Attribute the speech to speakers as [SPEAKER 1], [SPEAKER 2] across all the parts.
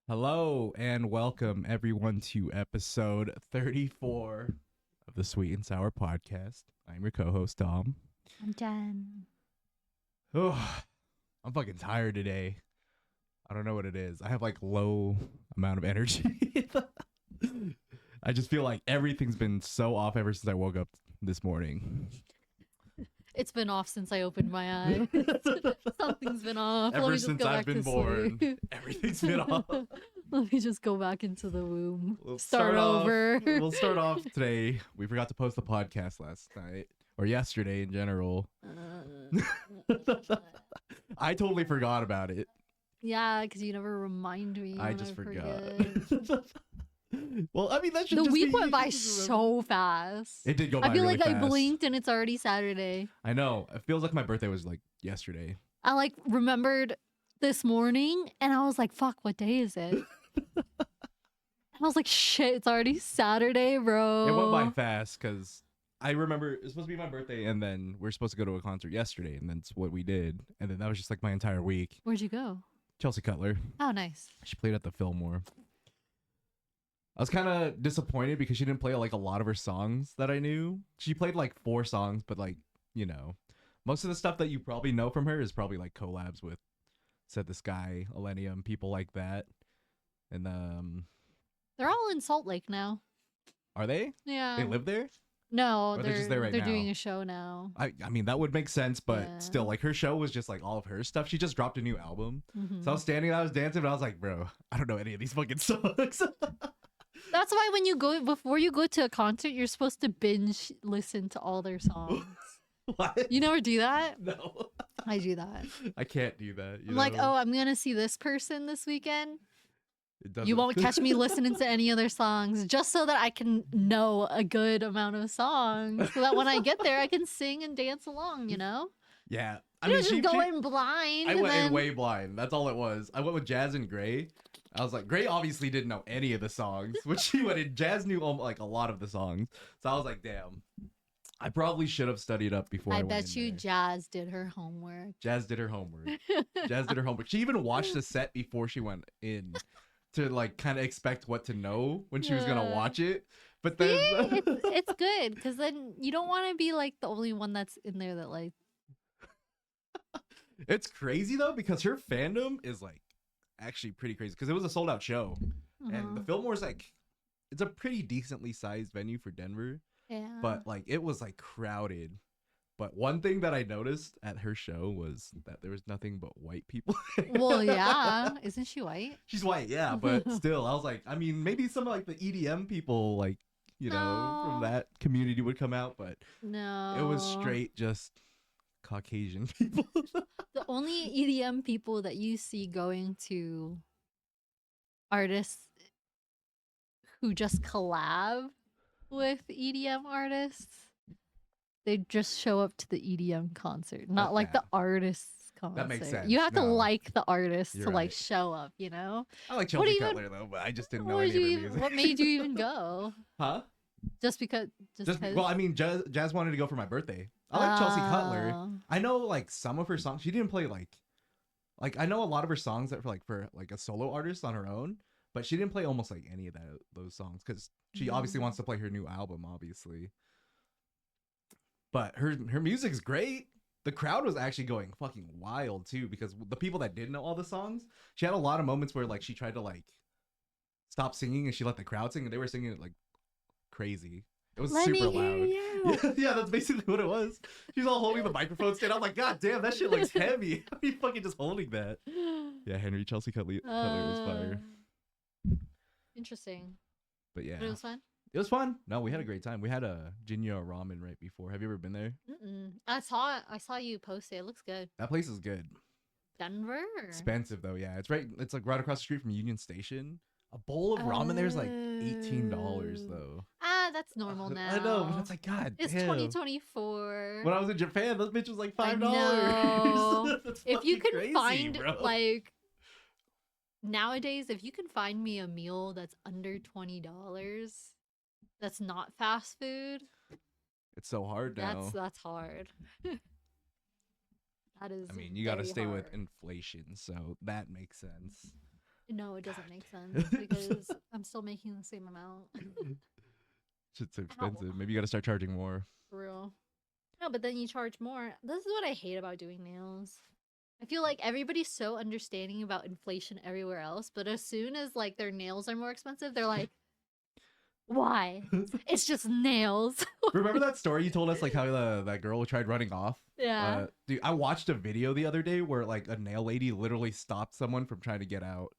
[SPEAKER 1] Hello and welcome everyone to episode 34 of the Sweet and Sour podcast. I'm your co-host Dom.
[SPEAKER 2] I'm done.
[SPEAKER 1] Oh, I'm fucking tired today. I don't know what it is. I have like low amount of energy. I just feel like everything's been so off ever since I woke up this morning.
[SPEAKER 2] It's been off since I opened my eyes. Something's been off. Let
[SPEAKER 1] Ever
[SPEAKER 2] me just
[SPEAKER 1] since
[SPEAKER 2] go
[SPEAKER 1] I've
[SPEAKER 2] back
[SPEAKER 1] been
[SPEAKER 2] to
[SPEAKER 1] born,
[SPEAKER 2] sleep.
[SPEAKER 1] everything's been off.
[SPEAKER 2] Let me just go back into the womb.
[SPEAKER 1] We'll
[SPEAKER 2] Start over.
[SPEAKER 1] We'll start off today. We forgot to post the podcast last night or yesterday in general. I totally forgot about it.
[SPEAKER 2] Yeah, because you never remind me.
[SPEAKER 1] I
[SPEAKER 2] when
[SPEAKER 1] just forgot.
[SPEAKER 2] forget.
[SPEAKER 1] Well, I mean that should
[SPEAKER 2] The
[SPEAKER 1] just
[SPEAKER 2] week
[SPEAKER 1] be
[SPEAKER 2] went
[SPEAKER 1] easy
[SPEAKER 2] by
[SPEAKER 1] to remember.
[SPEAKER 2] so fast.
[SPEAKER 1] It did go by
[SPEAKER 2] I feel
[SPEAKER 1] really
[SPEAKER 2] like I
[SPEAKER 1] fast.
[SPEAKER 2] blinked and it's already Saturday.
[SPEAKER 1] I know. It feels like my birthday was like yesterday.
[SPEAKER 2] I like remembered this morning and I was like, fuck, what day is it? I was like, shit, it's already Saturday, bro.
[SPEAKER 1] It went by fast because I remember it was supposed to be my birthday, and then we are supposed to go to a concert yesterday, and that's what we did. And then that was just like my entire week.
[SPEAKER 2] Where'd you go?
[SPEAKER 1] Chelsea Cutler.
[SPEAKER 2] Oh, nice.
[SPEAKER 1] She played at the Fillmore. I was kind of disappointed because she didn't play like a lot of her songs that I knew. She played like 4 songs, but like, most of the stuff that you probably know from her is probably like collabs with Said the Sky, Millennium, people like that. And
[SPEAKER 2] They're all in Salt Lake now.
[SPEAKER 1] are they?
[SPEAKER 2] Yeah.
[SPEAKER 1] They live there?
[SPEAKER 2] No,
[SPEAKER 1] Or
[SPEAKER 2] they're
[SPEAKER 1] they're just there right
[SPEAKER 2] they're doing
[SPEAKER 1] now?
[SPEAKER 2] a show now.
[SPEAKER 1] I mean that would make sense, but
[SPEAKER 2] Yeah.
[SPEAKER 1] still, like her show was just like all of her stuff. She just dropped a new album.
[SPEAKER 2] Mhm.
[SPEAKER 1] So I was standing there, I was dancing, and I was like, bro, I don't know any of these fucking songs.
[SPEAKER 2] That's why when you go before you go to a concert, you're supposed to binge listen to all their songs.
[SPEAKER 1] What?
[SPEAKER 2] You never do that?
[SPEAKER 1] No.
[SPEAKER 2] I do that.
[SPEAKER 1] I can't do that.
[SPEAKER 2] I'm like, oh, I'm gonna see this person this weekend.
[SPEAKER 1] It
[SPEAKER 2] You
[SPEAKER 1] doesn't-
[SPEAKER 2] won't catch me listening to any other songs, just so that I can know a good amount of songs, so that when I get there, I can sing and dance along. You know,
[SPEAKER 1] Yeah. I
[SPEAKER 2] you
[SPEAKER 1] mean,
[SPEAKER 2] don't just go in blind.
[SPEAKER 1] I
[SPEAKER 2] and
[SPEAKER 1] went in
[SPEAKER 2] then...
[SPEAKER 1] way blind. That's all it was. I went with Jazz and Gray. I was like, Gray obviously didn't know any of the songs, which she went in. Jazz knew like a lot of the songs. So I was like, damn. I probably should have studied up before I
[SPEAKER 2] I
[SPEAKER 1] went
[SPEAKER 2] bet
[SPEAKER 1] in
[SPEAKER 2] you
[SPEAKER 1] there.
[SPEAKER 2] Jazz did her homework.
[SPEAKER 1] Jazz did her homework. Jazz did her homework. She even watched the set before she went in to like kind of expect what to know when she was gonna
[SPEAKER 2] Yeah.
[SPEAKER 1] watch it. But
[SPEAKER 2] See,
[SPEAKER 1] then
[SPEAKER 2] it's good because then you don't want to be like the only one that's in there that like.
[SPEAKER 1] it's crazy though because her fandom is like actually pretty crazy because it was a sold out show and the Fillmore's like it's a pretty decently sized venue for Denver,
[SPEAKER 2] yeah.
[SPEAKER 1] but like it was like crowded. But one thing that I noticed at her show was that there was nothing but white people.
[SPEAKER 2] Well, yeah, isn't she white?
[SPEAKER 1] She's white, yeah, but still, I was like, I mean, maybe some of like the EDM people, like from
[SPEAKER 2] No.
[SPEAKER 1] that community would come out, but
[SPEAKER 2] No,
[SPEAKER 1] it was straight just Caucasian people.
[SPEAKER 2] The only EDM people that you see going to artists who just collab with EDM artists, they just show up to the EDM concert, not like
[SPEAKER 1] yeah.
[SPEAKER 2] the artist's concert.
[SPEAKER 1] That makes sense.
[SPEAKER 2] You have to
[SPEAKER 1] No.
[SPEAKER 2] like the artist
[SPEAKER 1] You're
[SPEAKER 2] to like
[SPEAKER 1] right.
[SPEAKER 2] show up, you know?
[SPEAKER 1] I like
[SPEAKER 2] What do
[SPEAKER 1] Chelsea
[SPEAKER 2] you-
[SPEAKER 1] Cutler though, but I just didn't know
[SPEAKER 2] What,
[SPEAKER 1] any
[SPEAKER 2] did
[SPEAKER 1] of her
[SPEAKER 2] you
[SPEAKER 1] music.
[SPEAKER 2] even, what made you even go?
[SPEAKER 1] Huh?
[SPEAKER 2] Just because?
[SPEAKER 1] Just well, I mean, Jazz wanted to go for my birthday. I like Chelsea Cutler.
[SPEAKER 2] Oh.
[SPEAKER 1] I know like some of her songs. She didn't play like I know a lot of her songs that for a solo artist on her own, but she didn't play almost like any of those songs because she obviously wants to play her new album, obviously. But her music's great. The crowd was actually going fucking wild too because the people that did know all the songs, she had a lot of moments where like she tried to like stop singing and she let the crowd sing and they were singing it like crazy. It was
[SPEAKER 2] Let me
[SPEAKER 1] super
[SPEAKER 2] hear
[SPEAKER 1] loud.
[SPEAKER 2] you.
[SPEAKER 1] Yeah, that's basically what it was. She's all holding the microphone stand. I'm like, God damn, that shit looks heavy. How are you fucking just holding that? Yeah, Henry Chelsea Cutler is fire.
[SPEAKER 2] Interesting.
[SPEAKER 1] But yeah,
[SPEAKER 2] But it was fun.
[SPEAKER 1] it was fun. No, we had a great time. We had a Jinya ramen right before. Have you ever been there?
[SPEAKER 2] I saw you post it. It looks good.
[SPEAKER 1] That place is good.
[SPEAKER 2] Denver.
[SPEAKER 1] Expensive though, yeah. It's like right across the street from Union Station. A bowl of ramen there is like $18 though.
[SPEAKER 2] That's normal now.
[SPEAKER 1] I know, but it's like God
[SPEAKER 2] It's
[SPEAKER 1] damn.
[SPEAKER 2] 2024.
[SPEAKER 1] When I was in Japan, those bitches was like
[SPEAKER 2] I
[SPEAKER 1] $5.
[SPEAKER 2] know.
[SPEAKER 1] That's
[SPEAKER 2] If you
[SPEAKER 1] fucking
[SPEAKER 2] can
[SPEAKER 1] crazy,
[SPEAKER 2] find
[SPEAKER 1] bro.
[SPEAKER 2] like nowadays, if you can find me a meal that's under $20, that's not fast food.
[SPEAKER 1] It's so hard now.
[SPEAKER 2] That's hard. That is.
[SPEAKER 1] I mean, you got to
[SPEAKER 2] very
[SPEAKER 1] stay with
[SPEAKER 2] hard.
[SPEAKER 1] inflation, so that makes sense.
[SPEAKER 2] No, it doesn't make sense because I'm still making the same amount.
[SPEAKER 1] Shit's so
[SPEAKER 2] Ow.
[SPEAKER 1] expensive. Maybe you gotta start charging more.
[SPEAKER 2] For real. No, but then you charge more. This is what I hate about doing nails. I feel like everybody's so understanding about inflation everywhere else, but as soon as like their nails are more expensive, they're like, why? It's just nails.
[SPEAKER 1] Remember that story you told us, like how that girl tried running off?
[SPEAKER 2] Yeah.
[SPEAKER 1] Dude, I watched a video the other day where like a nail lady literally stopped someone from trying to get out,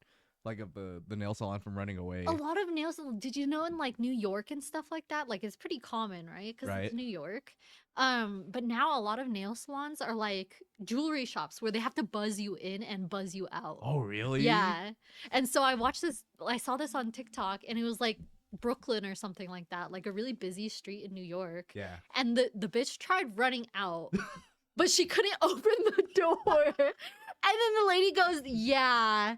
[SPEAKER 1] like of the nail salon from running away.
[SPEAKER 2] A lot of nails, did you know in like New York and stuff like that, like it's pretty common, right? Because
[SPEAKER 1] Right.
[SPEAKER 2] it's New York. But now a lot of nail salons are like jewelry shops where they have to buzz you in and buzz you out.
[SPEAKER 1] Oh, really?
[SPEAKER 2] Yeah. And so I saw this on TikTok and it was like Brooklyn or something like that, like a really busy street in New York.
[SPEAKER 1] Yeah.
[SPEAKER 2] And the bitch tried running out, but she couldn't open the door. And then the lady goes, "Yeah,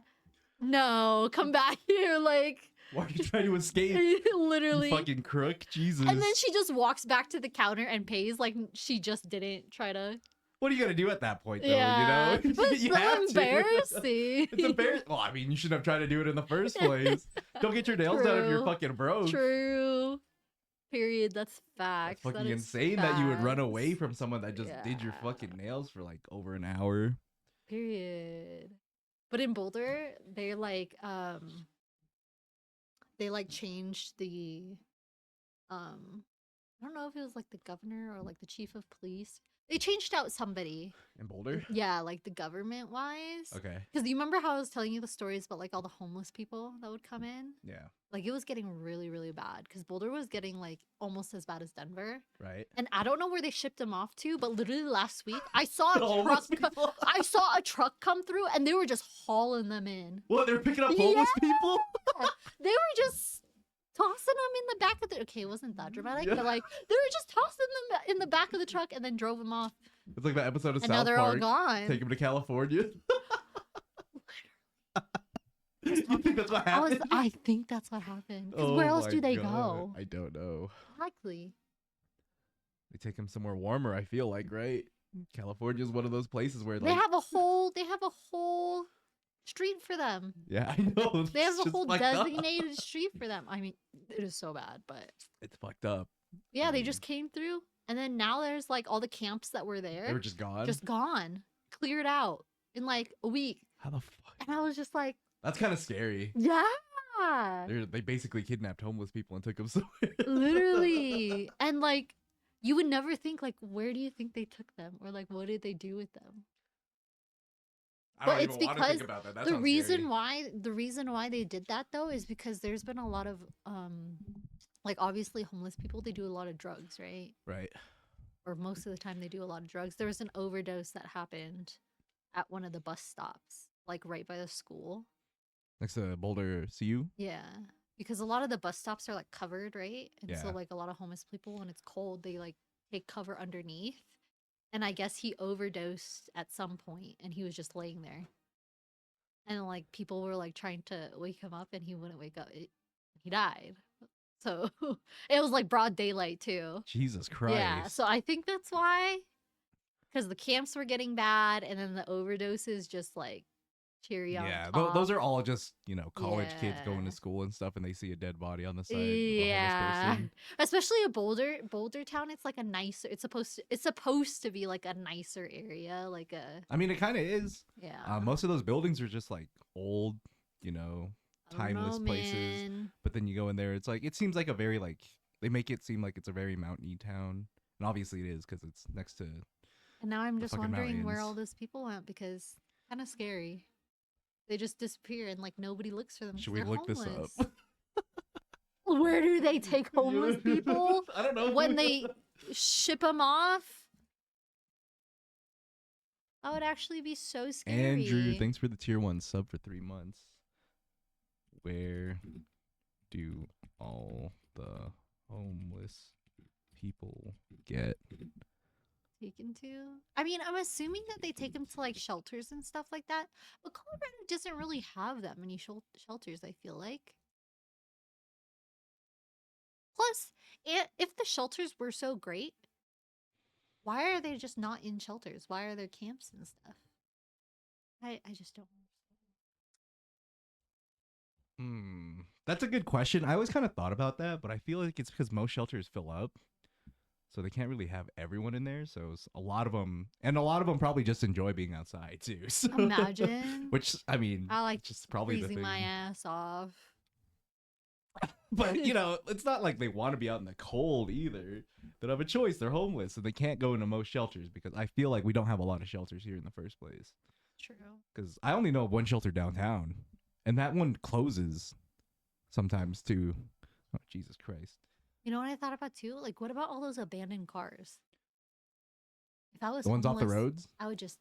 [SPEAKER 2] no, come back here." Like,
[SPEAKER 1] Why are you trying to escape?
[SPEAKER 2] literally.
[SPEAKER 1] You fucking crook. Jesus.
[SPEAKER 2] And then she just walks back to the counter and pays like she just didn't try to.
[SPEAKER 1] What are you gonna do at that point, though?
[SPEAKER 2] Yeah,
[SPEAKER 1] You know,
[SPEAKER 2] but it's
[SPEAKER 1] You
[SPEAKER 2] so
[SPEAKER 1] have to.
[SPEAKER 2] embarrassing.
[SPEAKER 1] It's embarrassing. Well, I mean, you shouldn't have tried to do it in the first place. Don't get your nails done if you're
[SPEAKER 2] True.
[SPEAKER 1] fucking broke.
[SPEAKER 2] True. Period. That's facts.
[SPEAKER 1] That's
[SPEAKER 2] That
[SPEAKER 1] fucking
[SPEAKER 2] is
[SPEAKER 1] insane that you would run
[SPEAKER 2] facts.
[SPEAKER 1] away from someone that just did your
[SPEAKER 2] Yeah.
[SPEAKER 1] fucking nails for like over an hour.
[SPEAKER 2] Period. But in Boulder, they changed the I don't know if it was like the governor or like the chief of police. They changed out somebody.
[SPEAKER 1] In Boulder?
[SPEAKER 2] Yeah, like the government wise.
[SPEAKER 1] Okay.
[SPEAKER 2] Because you remember how I was telling you the stories about like all the homeless people that would come in?
[SPEAKER 1] Yeah.
[SPEAKER 2] Like it was getting really, really bad because Boulder was getting like almost as bad as Denver.
[SPEAKER 1] Right.
[SPEAKER 2] And I don't know where they shipped them off to, but literally last week I saw
[SPEAKER 1] The
[SPEAKER 2] a
[SPEAKER 1] homeless
[SPEAKER 2] truck.
[SPEAKER 1] people?
[SPEAKER 2] I saw a truck come through, and they were just hauling them in.
[SPEAKER 1] What? They're picking up homeless people?
[SPEAKER 2] They were just tossing them in the back of the. Okay, it wasn't that dramatic,
[SPEAKER 1] Yeah.
[SPEAKER 2] but like they were just tossing them in the back of the truck and then drove them off.
[SPEAKER 1] It's like that episode of
[SPEAKER 2] And now
[SPEAKER 1] South
[SPEAKER 2] they're all
[SPEAKER 1] Park.
[SPEAKER 2] gone.
[SPEAKER 1] Take him to California. You think that's what happened?
[SPEAKER 2] I think that's what happened. Because
[SPEAKER 1] Oh
[SPEAKER 2] where else
[SPEAKER 1] my
[SPEAKER 2] do they
[SPEAKER 1] God.
[SPEAKER 2] go?
[SPEAKER 1] I don't know.
[SPEAKER 2] Exactly.
[SPEAKER 1] They take him somewhere warmer, I feel like, right? California is one of those places where
[SPEAKER 2] They
[SPEAKER 1] like
[SPEAKER 2] have a whole street for them.
[SPEAKER 1] yeah, I know.
[SPEAKER 2] They have
[SPEAKER 1] it's
[SPEAKER 2] a
[SPEAKER 1] just
[SPEAKER 2] whole
[SPEAKER 1] fucked up.
[SPEAKER 2] designated street for them. I mean, it is so bad, but
[SPEAKER 1] It's fucked up.
[SPEAKER 2] yeah, they just came through, and then now there's like all the camps that were there
[SPEAKER 1] They were just gone.
[SPEAKER 2] just gone, cleared out in like a week,
[SPEAKER 1] How the fuck?
[SPEAKER 2] and I was just like,
[SPEAKER 1] That's kind of scary.
[SPEAKER 2] yeah,
[SPEAKER 1] They basically kidnapped homeless people and took them somewhere.
[SPEAKER 2] literally, and like you would never think like where do you think they took them or like what did they do with them?
[SPEAKER 1] I
[SPEAKER 2] But
[SPEAKER 1] don't
[SPEAKER 2] it's
[SPEAKER 1] even want to think
[SPEAKER 2] because
[SPEAKER 1] about that. That
[SPEAKER 2] the
[SPEAKER 1] sounds
[SPEAKER 2] reason why they did that though is because there's been a lot of like obviously homeless people, they do a lot of drugs, right?
[SPEAKER 1] scary. Right.
[SPEAKER 2] Or most of the time they do a lot of drugs. There was an overdose that happened at one of the bus stops, like right by the school.
[SPEAKER 1] Next to Boulder CU.
[SPEAKER 2] Yeah. Because a lot of the bus stops are like covered, right? And so
[SPEAKER 1] Yeah.
[SPEAKER 2] like a lot of homeless people when it's cold, they like take cover underneath. And I guess he overdosed at some point and he was just laying there. And like people were like trying to wake him up and he wouldn't wake up. He died. So it was like broad daylight too.
[SPEAKER 1] Jesus Christ.
[SPEAKER 2] Yeah, so I think that's why, because the camps were getting bad, and then the overdoses just like cherry on
[SPEAKER 1] Yeah,
[SPEAKER 2] top.
[SPEAKER 1] those are all just, college kids going
[SPEAKER 2] Yeah.
[SPEAKER 1] to school and stuff, and they see a dead body on the side of a homeless
[SPEAKER 2] Yeah,
[SPEAKER 1] person.
[SPEAKER 2] especially a Boulder town. It's like a nicer. It's supposed to be like a nicer area, like a
[SPEAKER 1] I mean, it kind of is.
[SPEAKER 2] yeah.
[SPEAKER 1] Most of those buildings are just like old,
[SPEAKER 2] I don't
[SPEAKER 1] timeless
[SPEAKER 2] know,
[SPEAKER 1] places.
[SPEAKER 2] man.
[SPEAKER 1] But then you go in there, it's like, it seems like a very, like, they make it seem like it's a very mountainy town. And obviously it is because it's next to.
[SPEAKER 2] And now I'm
[SPEAKER 1] the
[SPEAKER 2] just
[SPEAKER 1] fucking
[SPEAKER 2] wondering where
[SPEAKER 1] mountains.
[SPEAKER 2] all those people went because kind of scary. They just disappear and like nobody looks for them. 'cause
[SPEAKER 1] Should we
[SPEAKER 2] they're
[SPEAKER 1] look this
[SPEAKER 2] homeless.
[SPEAKER 1] up?
[SPEAKER 2] Where do they take homeless people?
[SPEAKER 1] I don't know.
[SPEAKER 2] When they ship them off? That would actually be so scary.
[SPEAKER 1] Andrew, thanks for the tier 1 sub for 3 months. Where do all the homeless people get?
[SPEAKER 2] Taken to? I mean, I'm assuming that they take them to like shelters and stuff like that. But Colorado doesn't really have that many shelters, I feel like. Plus, if the shelters were so great, why are they just not in shelters? Why are there camps and stuff? I just don't
[SPEAKER 1] That's a good question. I always kind of thought about that, but I feel like it's because most shelters fill up, so they can't really have everyone in there. So a lot of them, and a lot of them probably just enjoy being outside too. So,
[SPEAKER 2] Imagine.
[SPEAKER 1] which I mean,
[SPEAKER 2] I like
[SPEAKER 1] just probably the
[SPEAKER 2] freezing
[SPEAKER 1] thing.
[SPEAKER 2] my ass off.
[SPEAKER 1] But it's not like they want to be out in the cold either. They don't have a choice. They're homeless, so they can't go into most shelters because I feel like we don't have a lot of shelters here in the first place.
[SPEAKER 2] True.
[SPEAKER 1] Because I only know of one shelter downtown, and that one closes sometimes too. Oh, Jesus Christ.
[SPEAKER 2] You know what I thought about too? Like, what about all those abandoned cars? If I was
[SPEAKER 1] The ones off the
[SPEAKER 2] homeless,
[SPEAKER 1] roads?
[SPEAKER 2] I would just.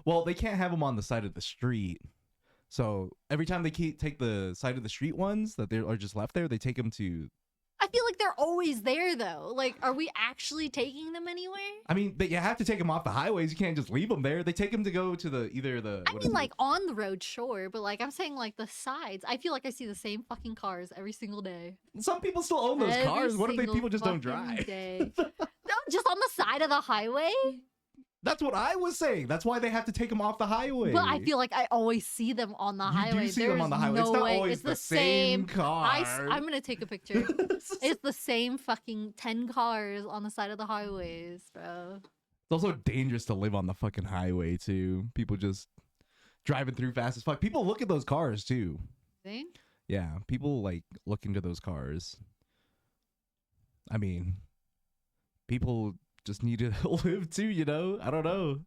[SPEAKER 1] Well, they can't have them on the side of the street. So every time they take the side of the street ones that are just left there, they take them to.
[SPEAKER 2] I feel like they're always there though. Like, are we actually taking them anywhere?
[SPEAKER 1] I mean, you have to take them off the highways. You can't just leave them there. They take them to go to either the.
[SPEAKER 2] I mean, like on the road, sure, but like I'm saying, like the sides. I feel like I see the same fucking cars every single day.
[SPEAKER 1] Some people still own those
[SPEAKER 2] Every
[SPEAKER 1] cars. What if
[SPEAKER 2] single
[SPEAKER 1] people just don't
[SPEAKER 2] fucking
[SPEAKER 1] drive?
[SPEAKER 2] day. No, just on the side of the highway.
[SPEAKER 1] That's what I was saying. That's why they have to take them off the highway.
[SPEAKER 2] But I feel like I always see them on the highway.
[SPEAKER 1] You do see them on the highway.
[SPEAKER 2] No
[SPEAKER 1] It's not
[SPEAKER 2] way.
[SPEAKER 1] always
[SPEAKER 2] It's
[SPEAKER 1] the same car.
[SPEAKER 2] I'm gonna take a picture. It's the same fucking 10 cars on the side of the highways, bro.
[SPEAKER 1] It's also dangerous to live on the fucking highway too. People just driving through fast as fuck. People look at those cars too.
[SPEAKER 2] See?
[SPEAKER 1] Yeah, people like look into those cars. I mean, people just need to live too, I don't know.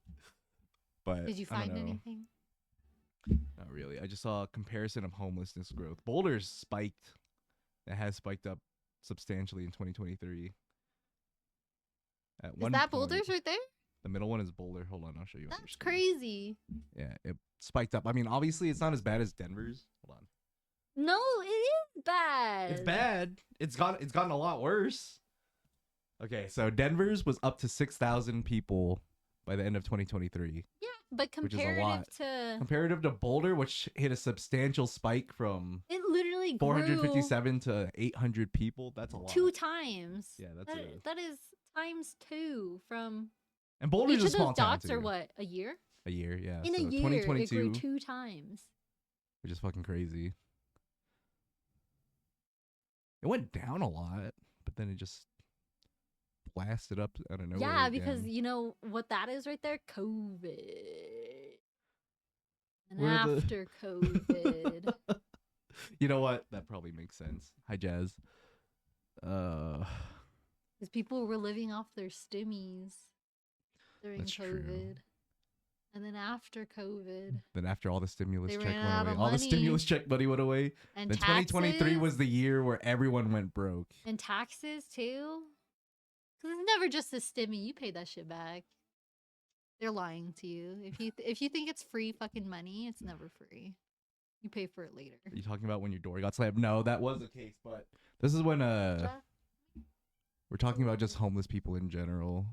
[SPEAKER 1] But
[SPEAKER 2] Did you
[SPEAKER 1] I don't
[SPEAKER 2] find
[SPEAKER 1] know.
[SPEAKER 2] anything?
[SPEAKER 1] Not really. I just saw a comparison of homelessness growth. Boulder's spiked. It has spiked up substantially in 2023. At
[SPEAKER 2] Is
[SPEAKER 1] one
[SPEAKER 2] that
[SPEAKER 1] point-
[SPEAKER 2] Boulders right there?
[SPEAKER 1] The middle one is Boulder. Hold on, I'll show you. on your
[SPEAKER 2] That's
[SPEAKER 1] screen.
[SPEAKER 2] crazy.
[SPEAKER 1] Yeah, it spiked up. I mean, obviously, it's not as bad as Denver's. Hold on.
[SPEAKER 2] No, it is bad.
[SPEAKER 1] It's bad. It's gotten a lot worse. Okay, so Denver's was up to 6,000 people by the end of 2023.
[SPEAKER 2] Yeah, but
[SPEAKER 1] Which is a
[SPEAKER 2] comparative
[SPEAKER 1] lot.
[SPEAKER 2] to
[SPEAKER 1] Comparative to Boulder, which hit a substantial spike from
[SPEAKER 2] it literally grew
[SPEAKER 1] 457 to 800 people. That's a lot.
[SPEAKER 2] 2 times.
[SPEAKER 1] Yeah, that's
[SPEAKER 2] that,
[SPEAKER 1] it.
[SPEAKER 2] that is times 2 from
[SPEAKER 1] And Boulder's
[SPEAKER 2] each
[SPEAKER 1] a
[SPEAKER 2] of
[SPEAKER 1] small
[SPEAKER 2] those
[SPEAKER 1] town
[SPEAKER 2] dots
[SPEAKER 1] too.
[SPEAKER 2] are what, a year?
[SPEAKER 1] A year, yeah.
[SPEAKER 2] In
[SPEAKER 1] so
[SPEAKER 2] a year, it
[SPEAKER 1] 2022,
[SPEAKER 2] grew 2 times.
[SPEAKER 1] which is fucking crazy. It went down a lot, but then it just blasted up out of nowhere.
[SPEAKER 2] Yeah, because
[SPEAKER 1] again.
[SPEAKER 2] you know what that is right there? COVID. And
[SPEAKER 1] Where the-
[SPEAKER 2] after COVID.
[SPEAKER 1] You know what? That probably makes sense. Hi, Jazz.
[SPEAKER 2] Because people were living off their stimmies during
[SPEAKER 1] That's true.
[SPEAKER 2] COVID. And then after COVID.
[SPEAKER 1] Then after all the stimulus
[SPEAKER 2] They
[SPEAKER 1] check
[SPEAKER 2] ran
[SPEAKER 1] went
[SPEAKER 2] out
[SPEAKER 1] away,
[SPEAKER 2] of
[SPEAKER 1] all the
[SPEAKER 2] money.
[SPEAKER 1] stimulus check money went away.
[SPEAKER 2] And
[SPEAKER 1] Then
[SPEAKER 2] taxes,
[SPEAKER 1] 2023 was the year where everyone went broke.
[SPEAKER 2] And taxes too. Because it's never just a stimmy. You pay that shit back. They're lying to you. If you think it's free fucking money, it's never free. You pay for it later.
[SPEAKER 1] Are you talking about when your door got slammed? No, that was the case, but this is when we're talking about just homeless people in general.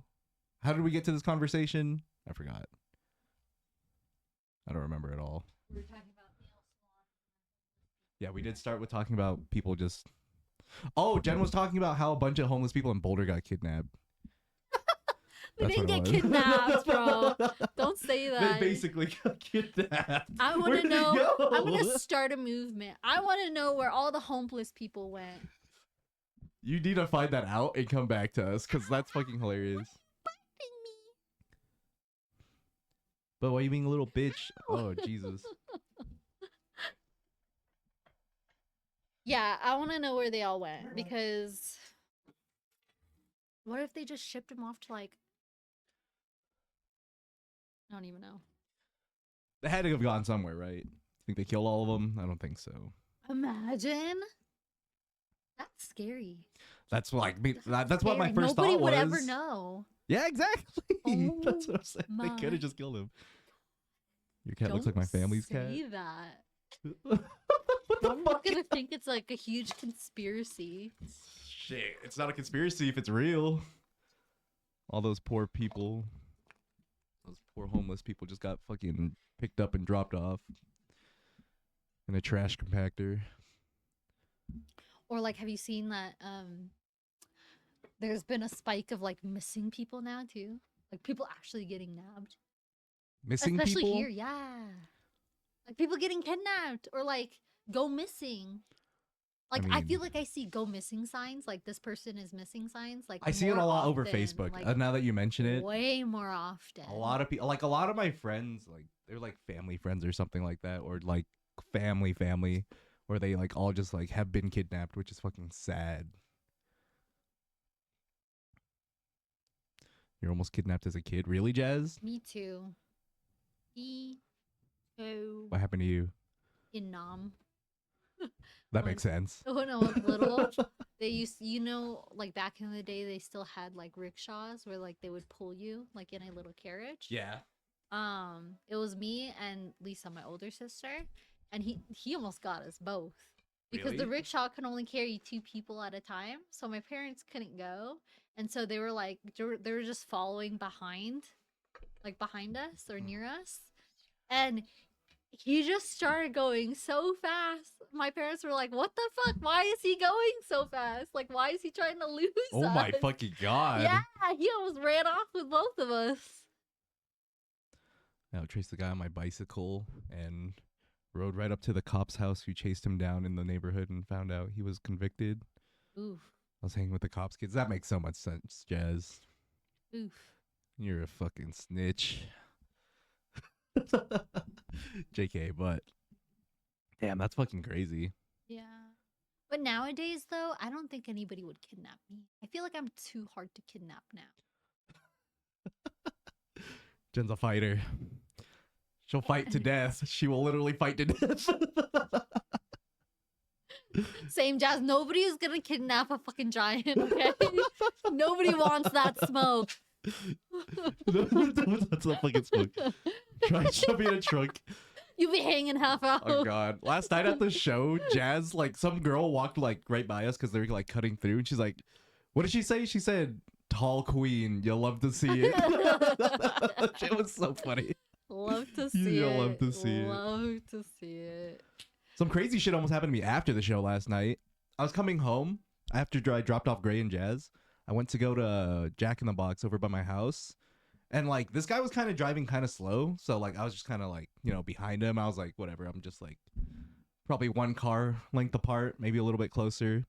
[SPEAKER 1] How did we get to this conversation? I forgot. I don't remember at all.
[SPEAKER 2] We were talking about nail salon.
[SPEAKER 1] Yeah, we did start with talking about people just. Oh, Jen was talking about how a bunch of homeless people in Boulder got kidnapped.
[SPEAKER 2] We
[SPEAKER 1] That's
[SPEAKER 2] didn't
[SPEAKER 1] what
[SPEAKER 2] get
[SPEAKER 1] it was.
[SPEAKER 2] kidnapped, bro. Don't say
[SPEAKER 1] They
[SPEAKER 2] that.
[SPEAKER 1] basically got kidnapped.
[SPEAKER 2] I want
[SPEAKER 1] Where'd
[SPEAKER 2] to
[SPEAKER 1] they
[SPEAKER 2] know. I'm
[SPEAKER 1] go?
[SPEAKER 2] gonna start a movement. I want to know where all the homeless people went.
[SPEAKER 1] You need to find that out and come back to us because that's fucking hilarious. But why are you being a little bitch? Oh, Jesus.
[SPEAKER 2] Yeah, I want to know where they all went because what if they just shipped them off to like I don't even know.
[SPEAKER 1] They had to have gone somewhere, right? Think they killed all of them? I don't think so.
[SPEAKER 2] Imagine. That's scary.
[SPEAKER 1] That's like me. That's what my
[SPEAKER 2] Scary.
[SPEAKER 1] first
[SPEAKER 2] Nobody
[SPEAKER 1] thought
[SPEAKER 2] would
[SPEAKER 1] was.
[SPEAKER 2] ever know.
[SPEAKER 1] Yeah, exactly. That's what I'm saying. They
[SPEAKER 2] my-
[SPEAKER 1] could have just killed him. Your cat looks
[SPEAKER 2] Don't
[SPEAKER 1] like my family's cat.
[SPEAKER 2] say that.
[SPEAKER 1] What the
[SPEAKER 2] I'm
[SPEAKER 1] fuck?
[SPEAKER 2] gonna think it's like a huge conspiracy.
[SPEAKER 1] Shit, it's not a conspiracy if it's real. All those poor people, those poor homeless people just got fucking picked up and dropped off in a trash compactor.
[SPEAKER 2] Or like, have you seen that? There's been a spike of like missing people now too. Like people actually getting nabbed,
[SPEAKER 1] Missing
[SPEAKER 2] especially
[SPEAKER 1] people?
[SPEAKER 2] here. Yeah. Like people getting kidnapped or like go missing. Like I feel
[SPEAKER 1] mean,
[SPEAKER 2] like I see go missing signs, like this person is missing signs, like
[SPEAKER 1] I see it
[SPEAKER 2] more
[SPEAKER 1] a lot over
[SPEAKER 2] often,
[SPEAKER 1] Facebook.
[SPEAKER 2] like
[SPEAKER 1] Now that you mention it,
[SPEAKER 2] way more often.
[SPEAKER 1] a lot of people, like a lot of my friends, like they're like family friends or something like that, or like family, where they like all just like have been kidnapped, which is fucking sad. You're almost kidnapped as a kid, really, Jazz?
[SPEAKER 2] Me too. Me too.
[SPEAKER 1] What happened to you?
[SPEAKER 2] In Nam.
[SPEAKER 1] That
[SPEAKER 2] When-
[SPEAKER 1] makes sense.
[SPEAKER 2] When I was little, they used, like back in the day, they still had like rickshaws where like they would pull you like in a little carriage.
[SPEAKER 1] Yeah.
[SPEAKER 2] It was me and Lisa, my older sister, and he almost got us both because the
[SPEAKER 1] Really?
[SPEAKER 2] rickshaw can only carry 2 people at a time. So my parents couldn't go, and so they were like they were just following behind, like behind us or near us, and he just started going so fast. My parents were like, "What the fuck? Why is he going so fast? Like, why is he trying to lose
[SPEAKER 1] Oh my
[SPEAKER 2] us?"
[SPEAKER 1] fucking god.
[SPEAKER 2] Yeah, he almost ran off with both of us.
[SPEAKER 1] Now traced the guy on my bicycle and rode right up to the cop's house who chased him down in the neighborhood and found out he was convicted.
[SPEAKER 2] Oof,
[SPEAKER 1] I was hanging with the cops kids. That makes so much sense, Jazz.
[SPEAKER 2] oof.
[SPEAKER 1] You're a fucking snitch. JK, but damn, that's fucking crazy.
[SPEAKER 2] Yeah. But nowadays, though, I don't think anybody would kidnap me. I feel like I'm too hard to kidnap now.
[SPEAKER 1] Jen's a fighter. She'll fight to death. She will literally fight to death.
[SPEAKER 2] Same, Jazz. Nobody is gonna kidnap a fucking giant, okay? Nobody wants that smoke.
[SPEAKER 1] That's a fucking smoke. Try to shove me in a trunk.
[SPEAKER 2] You be hanging half out.
[SPEAKER 1] Oh god. Last night at the show, Jazz, like some girl walked like right by us because they're like cutting through, and she's like, what did she say? She said, "Tall queen, you'll love to see it." It was so funny.
[SPEAKER 2] Love to see
[SPEAKER 1] You'll
[SPEAKER 2] it.
[SPEAKER 1] love to see it.
[SPEAKER 2] Love to see it.
[SPEAKER 1] Some crazy shit almost happened to me after the show last night. I was coming home after I dropped off Gray and Jazz. I went to go to Jack in the Box over by my house. And like this guy was kind of driving kind of slow. So like I was just kind of like, behind him. I was like, whatever. I'm just like probably 1 car length apart, maybe a little bit closer.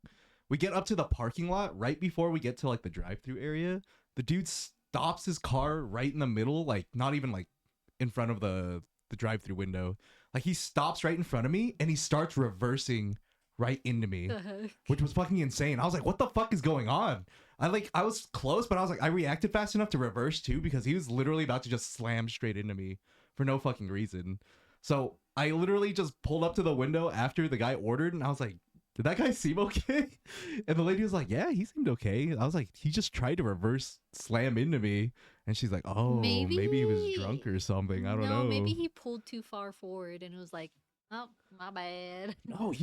[SPEAKER 1] We get up to the parking lot right before we get to like the drive-through area. The dude stops his car right in the middle, like not even like in front of the drive-through window. Like he stops right in front of me and he starts reversing right into me,
[SPEAKER 2] The heck?
[SPEAKER 1] which was fucking insane. I was like, what the fuck is going on? I was close, but I was like, I reacted fast enough to reverse too because he was literally about to just slam straight into me for no fucking reason. So I literally just pulled up to the window after the guy ordered and I was like, did that guy seem okay? And the lady was like, yeah, he seemed okay. I was like, he just tried to reverse slam into me. And she's like, oh, maybe he was drunk or something. I don't know.
[SPEAKER 2] No, maybe he pulled too far forward and it was like, oh, my bad.
[SPEAKER 1] No,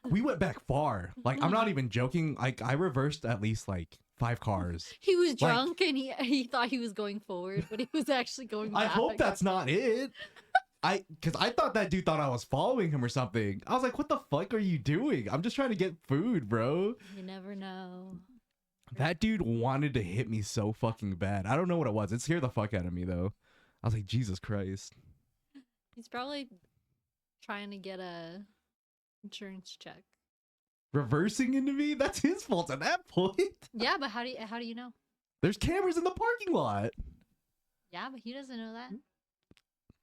[SPEAKER 1] we went back far. Like, I'm not even joking. Like, I reversed at least like 5 cars.
[SPEAKER 2] He was drunk and he thought he was going forward, but he was actually going back.
[SPEAKER 1] I hope that's not it. Because I thought that dude thought I was following him or something. I was like, what the fuck are you doing? I'm just trying to get food, bro.
[SPEAKER 2] You never know.
[SPEAKER 1] That dude wanted to hit me so fucking bad. I don't know what it was. It scared the fuck out of me, though. I was like, Jesus Christ.
[SPEAKER 2] He's probably trying to get a insurance check.
[SPEAKER 1] Reversing into me? That's his fault at that point.
[SPEAKER 2] Yeah, but how do you know?
[SPEAKER 1] There's cameras in the parking lot.
[SPEAKER 2] Yeah, but he doesn't know that.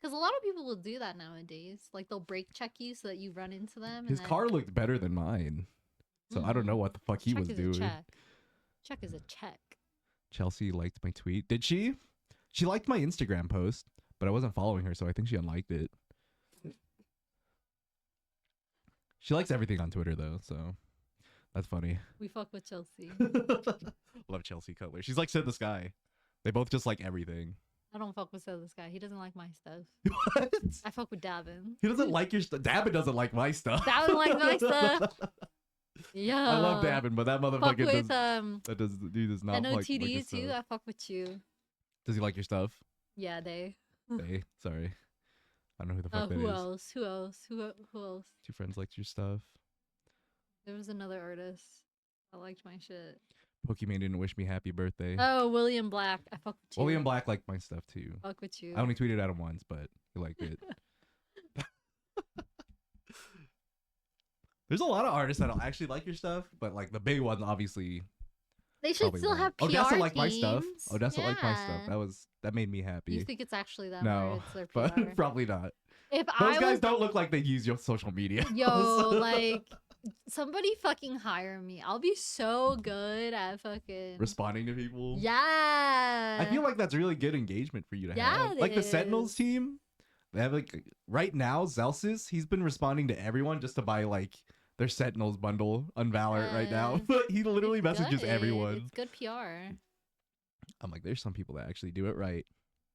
[SPEAKER 2] Because a lot of people will do that nowadays. Like they'll brake check you so that you run into them.
[SPEAKER 1] His
[SPEAKER 2] and
[SPEAKER 1] car looked better than mine. So I don't know what the fuck he
[SPEAKER 2] check
[SPEAKER 1] was
[SPEAKER 2] is
[SPEAKER 1] doing.
[SPEAKER 2] A check. Check is a check.
[SPEAKER 1] Chelsea liked my tweet. Did she? She liked my Instagram post, but I wasn't following her, so I think she unliked it. She likes everything on Twitter, though, so that's funny.
[SPEAKER 2] We fuck with Chelsea.
[SPEAKER 1] Love Chelsea Cutler. She's like Sid the Sky. They both just like everything.
[SPEAKER 2] I don't fuck with this guy. He doesn't like my stuff.
[SPEAKER 1] What?
[SPEAKER 2] I fuck with Davin.
[SPEAKER 1] He doesn't like your stuff. Davin doesn't like my stuff.
[SPEAKER 2] Davin like my stuff. Yeah.
[SPEAKER 1] I love Davin, but that
[SPEAKER 2] Fuck
[SPEAKER 1] motherfucker
[SPEAKER 2] with
[SPEAKER 1] does not like your
[SPEAKER 2] NOTD too.
[SPEAKER 1] stuff.
[SPEAKER 2] I fuck with you.
[SPEAKER 1] Does he like your stuff?
[SPEAKER 2] Yeah, they.
[SPEAKER 1] Hey, sorry. I don't know who the fuck that
[SPEAKER 2] Who
[SPEAKER 1] is.
[SPEAKER 2] else? Who else? Who else?
[SPEAKER 1] 2 friends liked your stuff.
[SPEAKER 2] There was another artist. I liked my shit.
[SPEAKER 1] Pokemon didn't wish me happy birthday.
[SPEAKER 2] Oh, William Black. I fuck with you.
[SPEAKER 1] William Black liked my stuff too.
[SPEAKER 2] Fuck with you.
[SPEAKER 1] I only tweeted at him once, but he liked it. There's a lot of artists that'll actually like your stuff, but like the big ones, obviously.
[SPEAKER 2] They should
[SPEAKER 1] Probably
[SPEAKER 2] still
[SPEAKER 1] not.
[SPEAKER 2] have PR
[SPEAKER 1] Odessa liked my stuff.
[SPEAKER 2] teams.
[SPEAKER 1] Odessa liked my stuff.
[SPEAKER 2] Yeah.
[SPEAKER 1] That made me happy.
[SPEAKER 2] You think it's actually them or
[SPEAKER 1] No,
[SPEAKER 2] it's their
[SPEAKER 1] but
[SPEAKER 2] PR?
[SPEAKER 1] probably not.
[SPEAKER 2] If
[SPEAKER 1] Those
[SPEAKER 2] I
[SPEAKER 1] guys
[SPEAKER 2] was
[SPEAKER 1] don't look like they use your social media.
[SPEAKER 2] yo, like somebody fucking hire me. I'll be so good at fucking
[SPEAKER 1] Responding to people.
[SPEAKER 2] Yeah.
[SPEAKER 1] I feel like that's really good engagement for you to
[SPEAKER 2] Yeah,
[SPEAKER 1] have.
[SPEAKER 2] it
[SPEAKER 1] Like the Sentinels
[SPEAKER 2] is.
[SPEAKER 1] team, they have like right now Zelsis. He's been responding to everyone just to buy like their Sentinels bundle on Valorant right now.
[SPEAKER 2] Yeah.
[SPEAKER 1] But he literally
[SPEAKER 2] It's
[SPEAKER 1] messages
[SPEAKER 2] good.
[SPEAKER 1] everyone.
[SPEAKER 2] It's good PR.
[SPEAKER 1] I'm like, there's some people that actually do it right.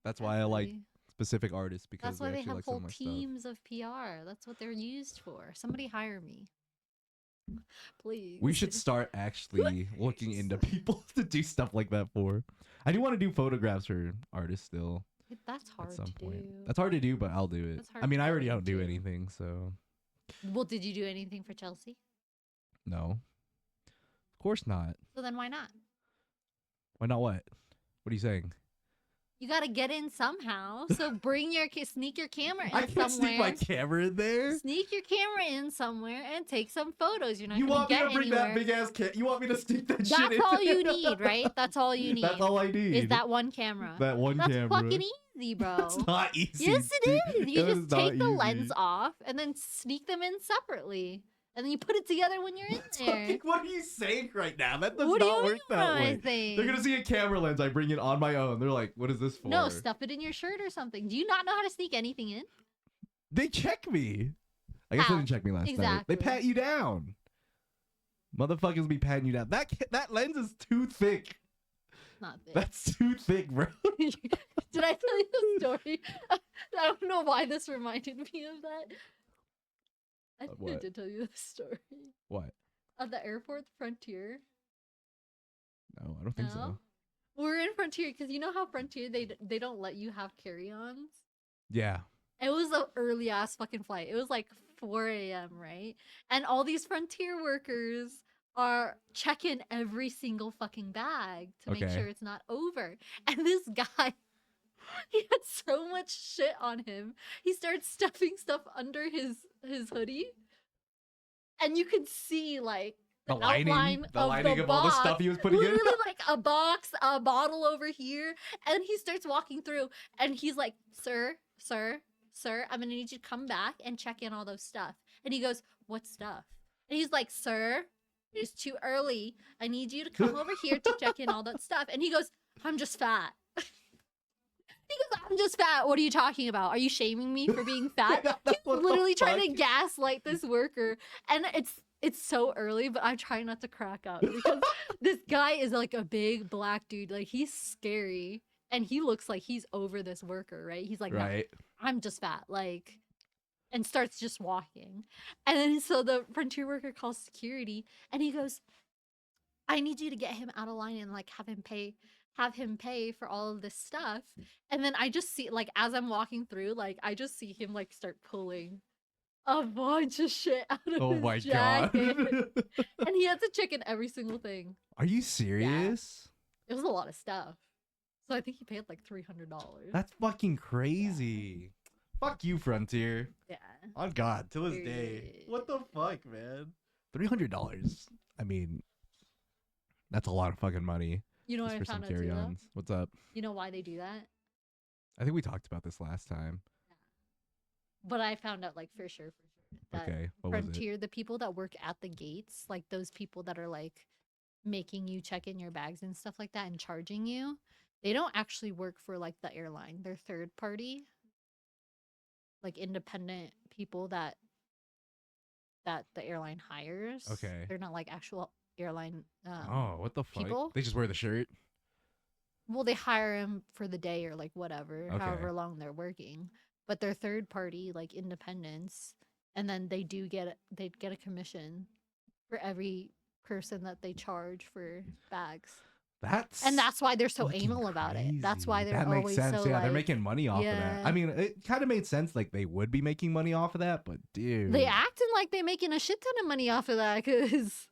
[SPEAKER 1] That's why I like
[SPEAKER 2] Exactly.
[SPEAKER 1] specific artists because
[SPEAKER 2] That's why they
[SPEAKER 1] actually
[SPEAKER 2] have
[SPEAKER 1] like some
[SPEAKER 2] whole
[SPEAKER 1] of my stuff.
[SPEAKER 2] teams of PR. That's what they're used for. Somebody hire me. Please.
[SPEAKER 1] We should start actually looking into people to do stuff like that for. I do want to do photographs for artists still
[SPEAKER 2] That's hard
[SPEAKER 1] at some
[SPEAKER 2] to
[SPEAKER 1] point.
[SPEAKER 2] do.
[SPEAKER 1] That's hard to do, but I'll do it.
[SPEAKER 2] That's hard
[SPEAKER 1] I mean,
[SPEAKER 2] to
[SPEAKER 1] I already
[SPEAKER 2] do,
[SPEAKER 1] don't do
[SPEAKER 2] too.
[SPEAKER 1] anything, so
[SPEAKER 2] Well, did you do anything for Chelsea?
[SPEAKER 1] no. Of course not.
[SPEAKER 2] So then why not?
[SPEAKER 1] Why not what? What are you saying?
[SPEAKER 2] You gotta get in somehow. So bring your sneak your camera in
[SPEAKER 1] I can't
[SPEAKER 2] somewhere.
[SPEAKER 1] sneak my camera in there.
[SPEAKER 2] Sneak your camera in somewhere and take some photos. You're not
[SPEAKER 1] You
[SPEAKER 2] gonna
[SPEAKER 1] want me
[SPEAKER 2] get
[SPEAKER 1] to bring
[SPEAKER 2] anywhere.
[SPEAKER 1] that big ass You want me to sneak that shit
[SPEAKER 2] That's
[SPEAKER 1] in?
[SPEAKER 2] all you need, right? That's all you need.
[SPEAKER 1] That's all I need.
[SPEAKER 2] Is that one camera?
[SPEAKER 1] That one
[SPEAKER 2] That's
[SPEAKER 1] camera.
[SPEAKER 2] fucking easy, bro.
[SPEAKER 1] It's not easy.
[SPEAKER 2] Yes, it is. You
[SPEAKER 1] That
[SPEAKER 2] just
[SPEAKER 1] is not
[SPEAKER 2] take the lens
[SPEAKER 1] easy.
[SPEAKER 2] off and then sneak them in separately. And then you put it together when you're in there.
[SPEAKER 1] What are you saying right now? That does
[SPEAKER 2] What do
[SPEAKER 1] not
[SPEAKER 2] you
[SPEAKER 1] work
[SPEAKER 2] mean
[SPEAKER 1] that
[SPEAKER 2] what
[SPEAKER 1] way.
[SPEAKER 2] I think?
[SPEAKER 1] They're gonna see a camera lens. I bring it on my own. They're like, "What is this for?"
[SPEAKER 2] No, stuff it in your shirt or something. Do you not know how to sneak anything in?
[SPEAKER 1] They check me. I guess
[SPEAKER 2] How?
[SPEAKER 1] they didn't check me last night.
[SPEAKER 2] Exactly.
[SPEAKER 1] They pat you down. Motherfuckers be patting you down. That lens is too thick.
[SPEAKER 2] Not this.
[SPEAKER 1] That's too thick, bro.
[SPEAKER 2] Did I tell you the story? I don't know why this reminded me of that. I think I
[SPEAKER 1] what?
[SPEAKER 2] did tell you the story.
[SPEAKER 1] What?
[SPEAKER 2] Of the airport Frontier.
[SPEAKER 1] No, I don't think
[SPEAKER 2] No?
[SPEAKER 1] so.
[SPEAKER 2] We're in Frontier because you know how Frontier they don't let you have carry-ons.
[SPEAKER 1] Yeah.
[SPEAKER 2] It was an early ass fucking flight. It was like 4 a.m. right, and all these Frontier workers are checking every single fucking bag to make
[SPEAKER 1] Okay.
[SPEAKER 2] sure it's not over. And this guy, he had so much shit on him. He started stuffing stuff under his hoodie, and you could see like
[SPEAKER 1] The
[SPEAKER 2] outline
[SPEAKER 1] lining, the
[SPEAKER 2] of
[SPEAKER 1] lining
[SPEAKER 2] the
[SPEAKER 1] of all the
[SPEAKER 2] box.
[SPEAKER 1] stuff he was putting in.
[SPEAKER 2] Literally like a box, a bottle over here, and he starts walking through, and he's like, "Sir, I'm gonna need you to come back and check in all those stuff." And he goes, "What stuff?" And he's like, "Sir, it's too early. I need you to come over here to check in all that stuff." And he goes, "I'm just fat." He goes, "I'm just fat. What are you talking about? Are you shaming me for being fat?" He's
[SPEAKER 1] What the
[SPEAKER 2] literally trying to
[SPEAKER 1] fuck?
[SPEAKER 2] gaslight this worker, and it's so early, but I'm trying not to crack up because this guy is like a big black dude. Like he's scary, and he looks like he's over this worker, right? He's like, "No,
[SPEAKER 1] Right.
[SPEAKER 2] I'm just fat," like, and starts just walking. And then so the Frontier worker calls security, and he goes, "I need you to get him out of line and like have him pay for all of this stuff." And then I just see like as I'm walking through, like I just see him like start pulling a bunch of shit out of
[SPEAKER 1] Oh
[SPEAKER 2] his
[SPEAKER 1] my
[SPEAKER 2] jacket.
[SPEAKER 1] god.
[SPEAKER 2] And he had to check in every single thing.
[SPEAKER 1] Are you serious?
[SPEAKER 2] It was a lot of stuff. So I think he paid like $300.
[SPEAKER 1] That's fucking crazy. Fuck you, Frontier.
[SPEAKER 2] Yeah.
[SPEAKER 1] On God, to this day.
[SPEAKER 2] Period.
[SPEAKER 1] What the fuck, man? $300. I mean, that's a lot of fucking money
[SPEAKER 2] You know
[SPEAKER 1] just
[SPEAKER 2] what I
[SPEAKER 1] for some
[SPEAKER 2] found out too, though?
[SPEAKER 1] carry-ons. What's up?
[SPEAKER 2] You know why they do that?
[SPEAKER 1] I think we talked about this last time.
[SPEAKER 2] But I found out like for sure that
[SPEAKER 1] Okay, what was it?
[SPEAKER 2] Frontier, the people that work at the gates, like those people that are like making you check in your bags and stuff like that and charging you, they don't actually work for like the airline. They're third party, like independent people that the airline hires.
[SPEAKER 1] Okay.
[SPEAKER 2] They're not like actual airline
[SPEAKER 1] Oh, what the fuck?
[SPEAKER 2] people?
[SPEAKER 1] They just wear the shirt?
[SPEAKER 2] well, they hire them for the day or like whatever,
[SPEAKER 1] Okay.
[SPEAKER 2] however long they're working. But they're third party, like independents, and then they get a commission for every person that they charge for bags.
[SPEAKER 1] That's
[SPEAKER 2] That's why they're so
[SPEAKER 1] fucking
[SPEAKER 2] anal about it. That's why
[SPEAKER 1] crazy.
[SPEAKER 2] they're
[SPEAKER 1] that makes
[SPEAKER 2] always
[SPEAKER 1] sense.
[SPEAKER 2] so
[SPEAKER 1] Yeah,
[SPEAKER 2] like,
[SPEAKER 1] they're making money off of that.
[SPEAKER 2] yeah.
[SPEAKER 1] I mean, it kind of made sense. Like they would be making money off of that, but dude,
[SPEAKER 2] they acting like they're making a shit ton of money off of that because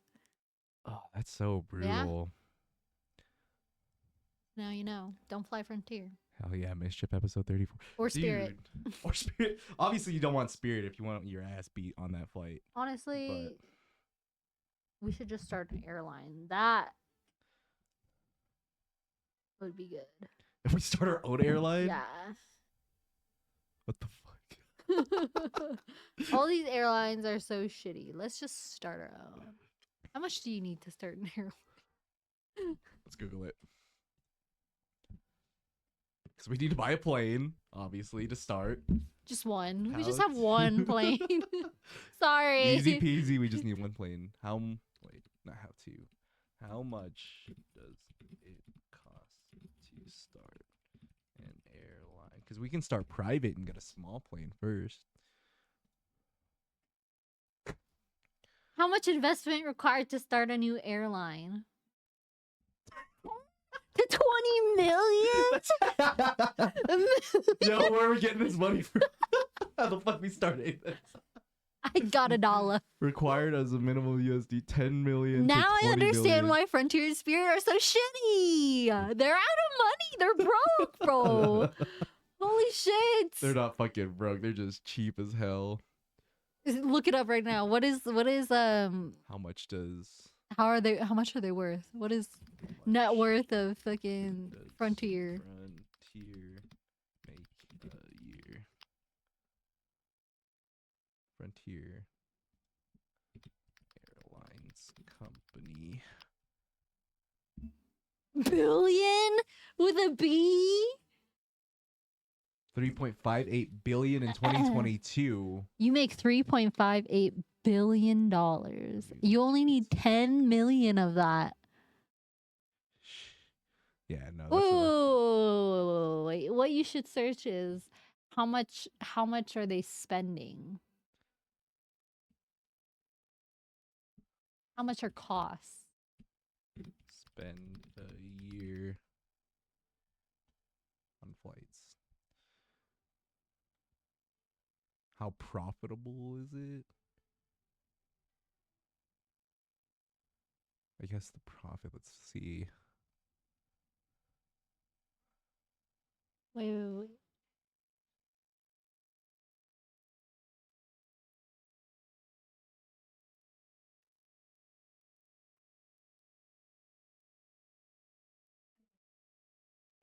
[SPEAKER 1] oh, that's so
[SPEAKER 2] Yeah.
[SPEAKER 1] brutal.
[SPEAKER 2] now you know. Don't fly Frontier.
[SPEAKER 1] Hell yeah, Mischief episode 34.
[SPEAKER 2] Or Spirit.
[SPEAKER 1] Dude. Or Spirit. Obviously, you don't want Spirit if you want your ass beat on that flight.
[SPEAKER 2] Honestly, we should just start an airline. That would be good.
[SPEAKER 1] If we start our own airline?
[SPEAKER 2] Yeah.
[SPEAKER 1] What the fuck?
[SPEAKER 2] All these airlines are so shitty. Let's just start our own. How much do you need to start an airline?
[SPEAKER 1] Let's Google it. Because we need to buy a plane, obviously, to start.
[SPEAKER 2] Just one. We
[SPEAKER 1] How
[SPEAKER 2] just have
[SPEAKER 1] to-
[SPEAKER 2] one plane. Sorry.
[SPEAKER 1] Easy peasy, we just need one plane. Wait, not how to. How much does it cost to start an airline? Because we can start private and get a small plane first.
[SPEAKER 2] How much investment required to start a new airline? To 20 million?
[SPEAKER 1] Yo, where are we getting this money from? How the fuck we started this?
[SPEAKER 2] I got $1.
[SPEAKER 1] Required as a minimum USD 10 million.
[SPEAKER 2] Now
[SPEAKER 1] to
[SPEAKER 2] I
[SPEAKER 1] 20
[SPEAKER 2] understand
[SPEAKER 1] million.
[SPEAKER 2] why Frontier and Spirit are so shitty. They're out of money. They're broke, bro. Holy shit.
[SPEAKER 1] They're not fucking broke. They're just cheap as hell.
[SPEAKER 2] Look it up right now. What is
[SPEAKER 1] How much does
[SPEAKER 2] how much are they worth? What is net worth of fucking
[SPEAKER 1] does
[SPEAKER 2] Frontier?
[SPEAKER 1] Frontier make a year? Frontier Airlines Company.
[SPEAKER 2] Billion with a B?
[SPEAKER 1] 3.58 billion in 2022.
[SPEAKER 2] You make $3.58 billion. You only need 10 million of that.
[SPEAKER 1] Yeah, no. That's a,
[SPEAKER 2] Wait. What you should search is how much are they spending? How much are costs?
[SPEAKER 1] spend a year on flights. How profitable is it? I guess the profit, let's see.
[SPEAKER 2] Wait.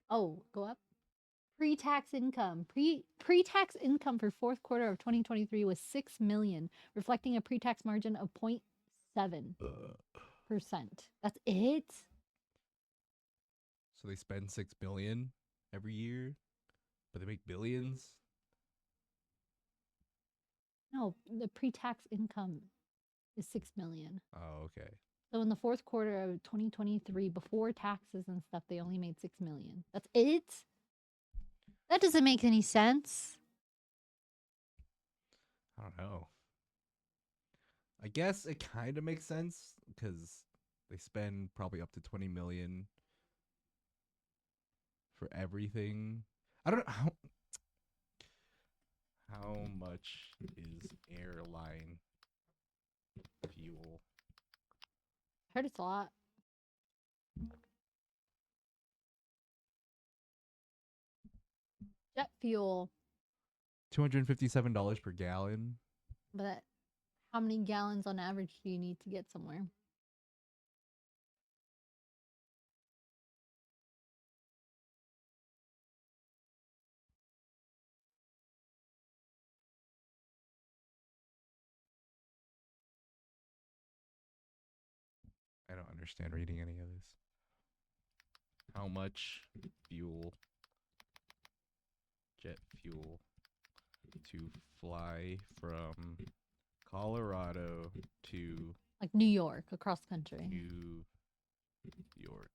[SPEAKER 2] Oh, go up. Pre-tax income. Pre-tax income for fourth quarter of 2023 was 6 million, reflecting a pre-tax margin of 0.7%. That's it?
[SPEAKER 1] So they spend 6 billion every year, but they make billions.
[SPEAKER 2] No, the pre-tax income is 6 million.
[SPEAKER 1] Oh, okay.
[SPEAKER 2] So in the fourth quarter of 2023, before taxes and stuff, they only made 6 million. That's it? That doesn't make any sense.
[SPEAKER 1] I don't know. I guess it kind of makes sense because they spend probably up to 20 million for everything. I don't know how much is airline fuel?
[SPEAKER 2] I heard it's a lot. Jet fuel,
[SPEAKER 1] $257 per gallon.
[SPEAKER 2] but how many gallons on average do you need to get somewhere?
[SPEAKER 1] I don't understand reading any of this. How much fuel, jet fuel, to fly from Colorado to
[SPEAKER 2] Like New York, across country.
[SPEAKER 1] New York?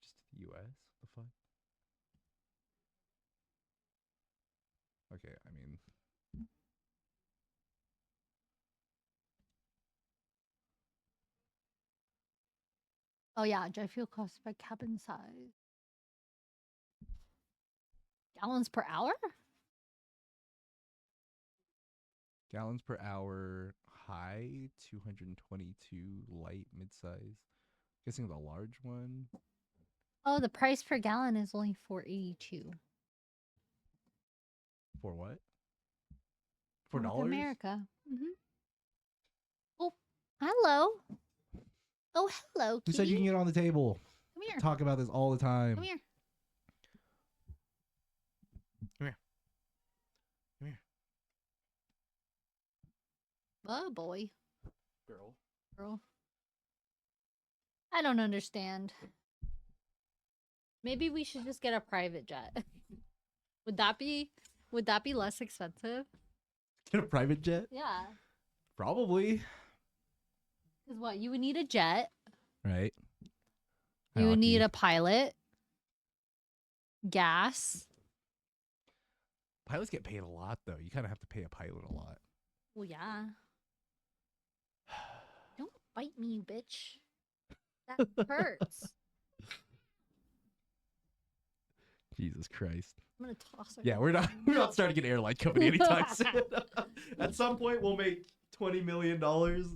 [SPEAKER 1] Just the US? The fuck? Okay, I mean,
[SPEAKER 2] Oh yeah, jet fuel costs by cabin size. Gallons per hour?
[SPEAKER 1] Gallons per hour, high 222, light, mid-size. Guessing the large one.
[SPEAKER 2] Oh, the price per gallon is only $4.82.
[SPEAKER 1] For what?
[SPEAKER 2] North
[SPEAKER 1] $4?
[SPEAKER 2] America. Oh, hello. Oh, hello.
[SPEAKER 3] Who said you
[SPEAKER 2] kitty.
[SPEAKER 3] can get on the table?
[SPEAKER 2] Come here.
[SPEAKER 3] Talk about this all the time.
[SPEAKER 2] Come here.
[SPEAKER 1] Come here. Come here.
[SPEAKER 2] Oh boy,
[SPEAKER 1] Girl.
[SPEAKER 2] girl. I don't understand. Maybe we should just get a private jet. Would that be less expensive?
[SPEAKER 1] Get a private jet?
[SPEAKER 2] Yeah.
[SPEAKER 1] Probably.
[SPEAKER 2] Cuz what? You would need a jet.
[SPEAKER 1] Right.
[SPEAKER 2] You would need a pilot. Gas.
[SPEAKER 1] Pilots get paid a lot, though. You kind of have to pay a pilot a lot.
[SPEAKER 2] Well, yeah. Don't bite me, you bitch. That hurts.
[SPEAKER 1] Jesus Christ.
[SPEAKER 2] I'm gonna toss her.
[SPEAKER 1] Yeah, we're not starting an airline company anytime soon. At some point, we'll make $20 million.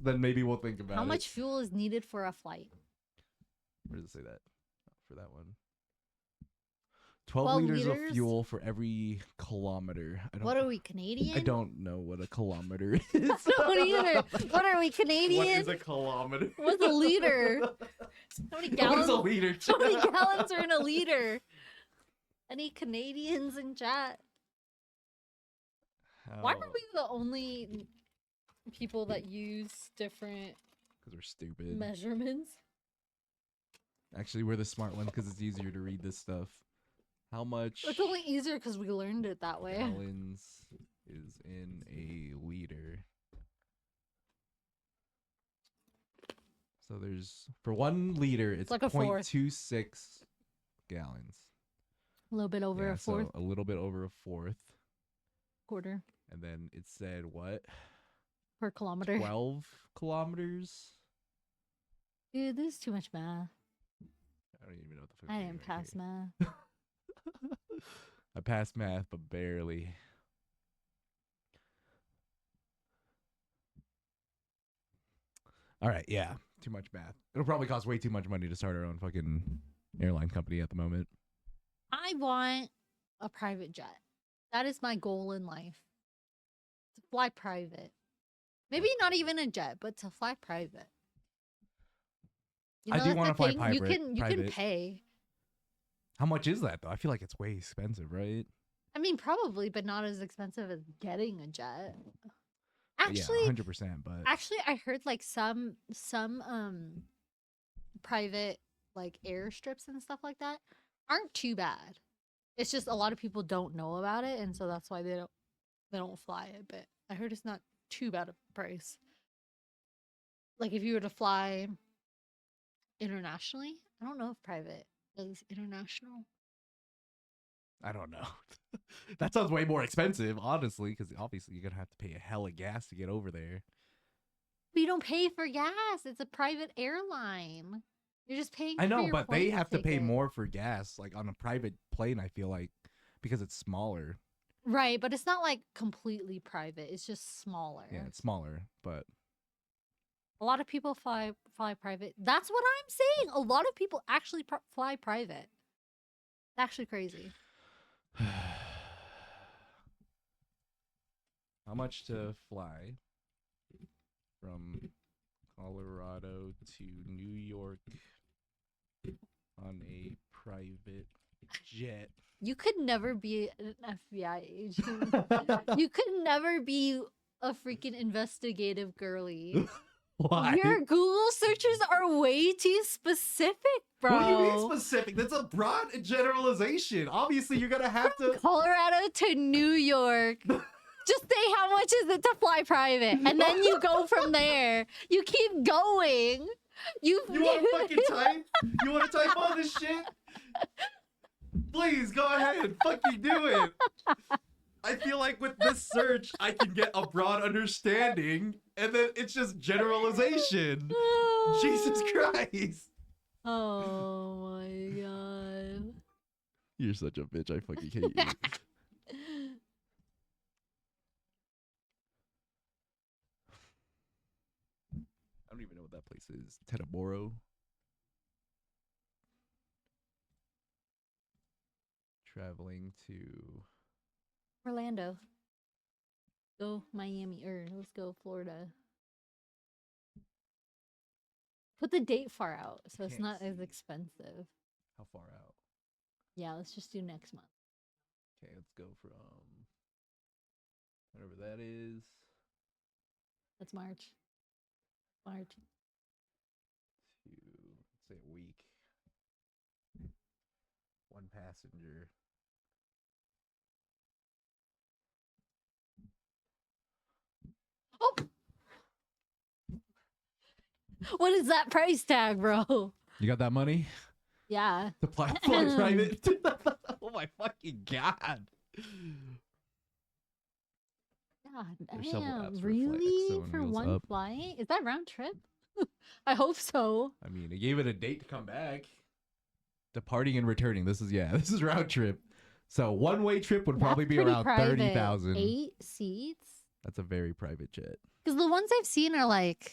[SPEAKER 1] Then maybe we'll think about
[SPEAKER 2] How
[SPEAKER 1] it.
[SPEAKER 2] much fuel is needed for a flight?
[SPEAKER 1] Where does it say that? For that one. 12
[SPEAKER 2] 12
[SPEAKER 1] liters of
[SPEAKER 2] liters?
[SPEAKER 1] fuel for every kilometer.
[SPEAKER 2] What are we, Canadian?
[SPEAKER 1] I don't know what a kilometer is.
[SPEAKER 2] I don't either. What are we, Canadian?
[SPEAKER 1] What is a kilometer?
[SPEAKER 2] What's a liter? How many
[SPEAKER 1] What
[SPEAKER 2] gallons?
[SPEAKER 1] is a liter?
[SPEAKER 2] How many gallons are in a liter? Any Canadians in chat? Why are we the only people that use different
[SPEAKER 1] Because we're stupid.
[SPEAKER 2] measurements?
[SPEAKER 1] Actually, we're the smart ones because it's easier to read this stuff. How much
[SPEAKER 2] It's only easier because we learned it that way.
[SPEAKER 1] gallons is in a liter? So there's, for 1 liter, it's
[SPEAKER 2] like a fourth.
[SPEAKER 1] 0.26 gallons.
[SPEAKER 2] A little bit over
[SPEAKER 1] Yeah,
[SPEAKER 2] a fourth,
[SPEAKER 1] so a little bit over a fourth.
[SPEAKER 2] quarter
[SPEAKER 1] And then it said what?
[SPEAKER 2] per kilometer.
[SPEAKER 1] 12 kilometers?
[SPEAKER 2] Dude, this is too much math.
[SPEAKER 1] I don't even know what the fuck.
[SPEAKER 2] I
[SPEAKER 1] I'm
[SPEAKER 2] didn't
[SPEAKER 1] doing right
[SPEAKER 2] pass
[SPEAKER 1] here.
[SPEAKER 2] math.
[SPEAKER 1] I passed math, but barely. All right, yeah, too much math. It'll probably cost way too much money to start our own fucking airline company at the moment.
[SPEAKER 2] I want a private jet. That is my goal in life. To fly private. Maybe not even a jet, but to fly private.
[SPEAKER 1] I do
[SPEAKER 2] that's
[SPEAKER 1] wanna
[SPEAKER 2] the
[SPEAKER 1] fly
[SPEAKER 2] thing? You can
[SPEAKER 1] private.
[SPEAKER 2] pay.
[SPEAKER 1] How much is that though? I feel like it's way expensive, right?
[SPEAKER 2] I mean, probably, but not as expensive as getting a jet.
[SPEAKER 1] Yeah,
[SPEAKER 2] Actually,
[SPEAKER 1] 100%. But
[SPEAKER 2] I heard like some private like airstrips and stuff like that aren't too bad. It's just a lot of people don't know about it, and so that's why they don't fly it. But I heard it's not too bad a price. Like if you were to fly internationally, I don't know if private is international.
[SPEAKER 1] I don't know. That sounds way more expensive, honestly, because obviously you're gonna have to pay a hell of gas to get over there.
[SPEAKER 2] But you don't pay for gas. It's a private airline. You're just paying.
[SPEAKER 1] I
[SPEAKER 2] for
[SPEAKER 1] know,
[SPEAKER 2] your
[SPEAKER 1] but they
[SPEAKER 2] plane
[SPEAKER 1] have to pay
[SPEAKER 2] ticket.
[SPEAKER 1] more for gas, like on a private plane. I feel like because it's smaller.
[SPEAKER 2] Right, but it's not like completely private. It's just smaller.
[SPEAKER 1] Yeah, it's smaller, but
[SPEAKER 2] A lot of people fly private. That's what I'm saying. A lot of people actually fly private. It's actually crazy.
[SPEAKER 1] how much to fly from Colorado to New York on a private jet?
[SPEAKER 2] You could never be an FBI agent. You could never be a freaking investigative girly.
[SPEAKER 1] Why?
[SPEAKER 2] Your Google searches are way too specific, bro.
[SPEAKER 1] What do you mean specific? That's a broad generalization. Obviously, you're gonna have to.
[SPEAKER 2] Colorado to New York. Just say how much is it to fly private, and then you go from there. You keep going. You
[SPEAKER 1] want fucking type? You want to type all this shit? Please go ahead, fucking do it. I feel like with this search, I can get a broad understanding, and then it's just generalization. Jesus Christ.
[SPEAKER 2] Oh my god.
[SPEAKER 1] You're such a bitch. I fucking hate you. I don't even know what that place is. Teterboro. Traveling to
[SPEAKER 2] Orlando. Go Miami, or let's go Florida. Put the date far out so it's
[SPEAKER 1] Can't
[SPEAKER 2] not as
[SPEAKER 1] see.
[SPEAKER 2] expensive.
[SPEAKER 1] How far out?
[SPEAKER 2] Yeah, let's just do next month.
[SPEAKER 1] Okay, let's go from whatever that is
[SPEAKER 2] That's March. March.
[SPEAKER 1] to let's say a week. One passenger.
[SPEAKER 2] Oh! What is that price tag, bro?
[SPEAKER 1] You got that money
[SPEAKER 2] Yeah.
[SPEAKER 1] to fly private? Oh my fucking god!
[SPEAKER 2] God
[SPEAKER 1] There's several
[SPEAKER 2] damn,
[SPEAKER 1] apps for Flight
[SPEAKER 2] really?
[SPEAKER 1] XO and
[SPEAKER 2] For
[SPEAKER 1] Wheels
[SPEAKER 2] one
[SPEAKER 1] Up.
[SPEAKER 2] flight? Is that round trip? I hope so.
[SPEAKER 1] I mean, they gave it a date to come back. Departing and returning. This is round trip. So one way trip would probably
[SPEAKER 2] That's
[SPEAKER 1] be
[SPEAKER 2] pretty
[SPEAKER 1] around
[SPEAKER 2] private.
[SPEAKER 1] 30,000.
[SPEAKER 2] 8 seats?
[SPEAKER 1] That's a very private jet.
[SPEAKER 2] Because the ones I've seen are like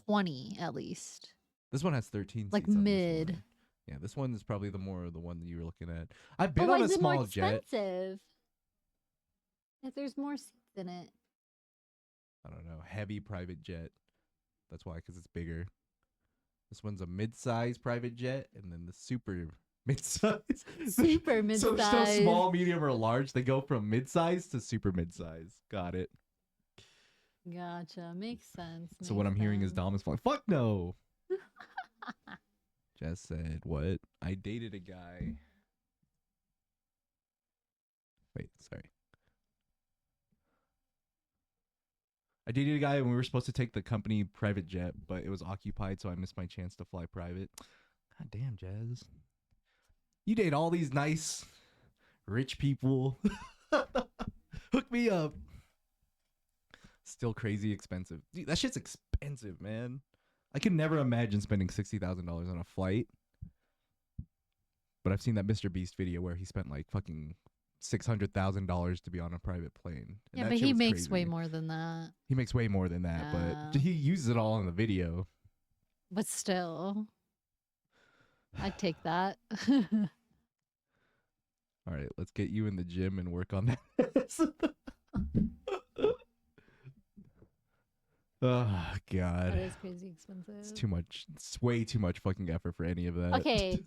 [SPEAKER 2] 20 at least.
[SPEAKER 1] This one has 13
[SPEAKER 2] Like
[SPEAKER 1] seats on this
[SPEAKER 2] mid.
[SPEAKER 1] one. Yeah, this one is probably the one that you were looking at. I've
[SPEAKER 2] But
[SPEAKER 1] been
[SPEAKER 2] why
[SPEAKER 1] on a
[SPEAKER 2] is it more
[SPEAKER 1] small jet.
[SPEAKER 2] expensive? If there's more seats in it.
[SPEAKER 1] I don't know, heavy private jet. That's why, because it's bigger. This one's a mid-size private jet, and then the super mid-size.
[SPEAKER 2] Super
[SPEAKER 1] So there's no
[SPEAKER 2] mid-size.
[SPEAKER 1] small, medium, or large. They go from mid-size to super mid-size. Got it.
[SPEAKER 2] Gotcha. Makes sense.
[SPEAKER 1] So what I'm hearing is Dom is like, fuck no. Jess said, what? I dated a guy. Wait, sorry. I dated a guy and we were supposed to take the company private jet, but it was occupied, so I missed my chance to fly private. God damn, Jazz. You date all these nice, rich people. Hook me up. Still crazy expensive. Dude, that shit's expensive, man. I could never imagine spending $60,000 on a flight. But I've seen that Mr. Beast video where he spent like fucking $600,000 to be on a private plane. And
[SPEAKER 2] Yeah,
[SPEAKER 1] that
[SPEAKER 2] but
[SPEAKER 1] shit
[SPEAKER 2] he
[SPEAKER 1] was
[SPEAKER 2] makes
[SPEAKER 1] crazy.
[SPEAKER 2] way more than that.
[SPEAKER 1] He makes way more than that, but he uses it all in the video.
[SPEAKER 2] But still, I'd take that.
[SPEAKER 1] All right, let's get you in the gym and work on that. Oh god.
[SPEAKER 2] That is crazy expensive.
[SPEAKER 1] It's too much. It's way too much fucking effort for any of that.
[SPEAKER 2] Okay.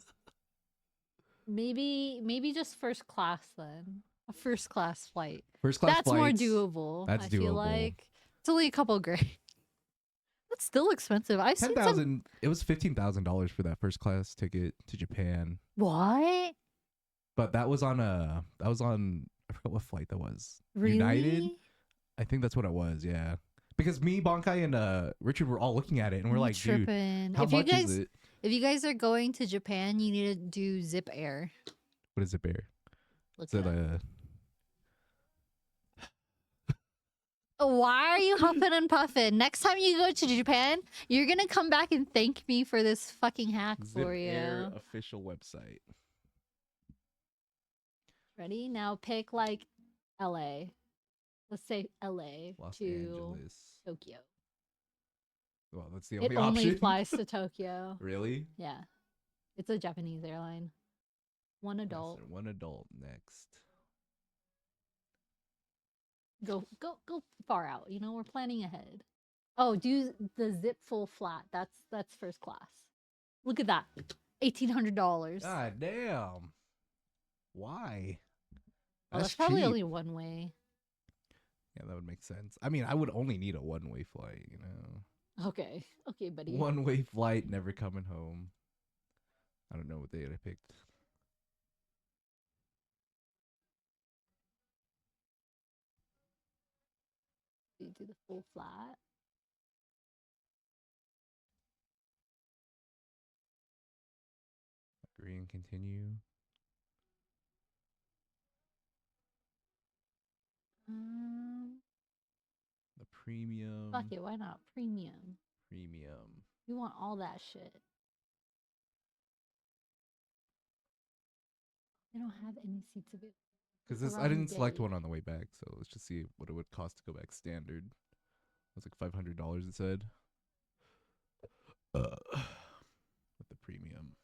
[SPEAKER 2] maybe just first class then. A first class flight.
[SPEAKER 1] First class
[SPEAKER 2] That's more
[SPEAKER 1] flights,
[SPEAKER 2] doable.
[SPEAKER 1] That's
[SPEAKER 2] I
[SPEAKER 1] doable.
[SPEAKER 2] feel like it's only a couple grand. That's still expensive. I've seen some.
[SPEAKER 1] 10,000. It was $15,000 for that first class ticket to Japan.
[SPEAKER 2] What?
[SPEAKER 1] But that was on I forgot what flight that was.
[SPEAKER 2] Really?
[SPEAKER 1] United? I think that's what it was, yeah. Because me, Bonkai, and Richard were all looking at it and we're
[SPEAKER 2] I'm
[SPEAKER 1] like, dude,
[SPEAKER 2] tripping.
[SPEAKER 1] how
[SPEAKER 2] If
[SPEAKER 1] much
[SPEAKER 2] you guys,
[SPEAKER 1] is it?
[SPEAKER 2] if you guys are going to Japan, you need to do Zip Air.
[SPEAKER 1] What is it, Bear?
[SPEAKER 2] Look
[SPEAKER 1] Is it
[SPEAKER 2] it up. Why are you huffing and puffing? Next time you go to Japan, you're gonna come back and thank me for this fucking hack
[SPEAKER 1] Zip
[SPEAKER 2] for you.
[SPEAKER 1] Air official website?
[SPEAKER 2] Ready? Now pick like LA. Let's say LA
[SPEAKER 1] Los
[SPEAKER 2] to
[SPEAKER 1] Angeles.
[SPEAKER 2] Tokyo.
[SPEAKER 1] Well, that's the
[SPEAKER 2] It
[SPEAKER 1] only
[SPEAKER 2] only
[SPEAKER 1] option.
[SPEAKER 2] flies to Tokyo.
[SPEAKER 1] Really?
[SPEAKER 2] Yeah. It's a Japanese airline. One adult.
[SPEAKER 1] Yes, sir. One adult next.
[SPEAKER 2] Go far out. You know, we're planning ahead. Oh, do the zip full flat. That's first class. Look at that. $1,800.
[SPEAKER 1] God damn. Why?
[SPEAKER 2] Oh, that's
[SPEAKER 1] That's
[SPEAKER 2] probably
[SPEAKER 1] cheap.
[SPEAKER 2] only one way.
[SPEAKER 1] Yeah, that would make sense. I mean, I would only need a one-way flight, you know.
[SPEAKER 2] Okay. Okay, buddy.
[SPEAKER 1] One-way flight, never coming home. I don't know what date I picked.
[SPEAKER 2] You do the full flat.
[SPEAKER 1] Agree and continue. The premium.
[SPEAKER 2] Fuck it, why not? Premium.
[SPEAKER 1] Premium.
[SPEAKER 2] We want all that shit. They don't have any seats available.
[SPEAKER 1] Because I
[SPEAKER 2] Around
[SPEAKER 1] didn't select
[SPEAKER 2] day.
[SPEAKER 1] one on the way back, so let's just see what it would cost to go back standard. It was like $500. It said. With the premium.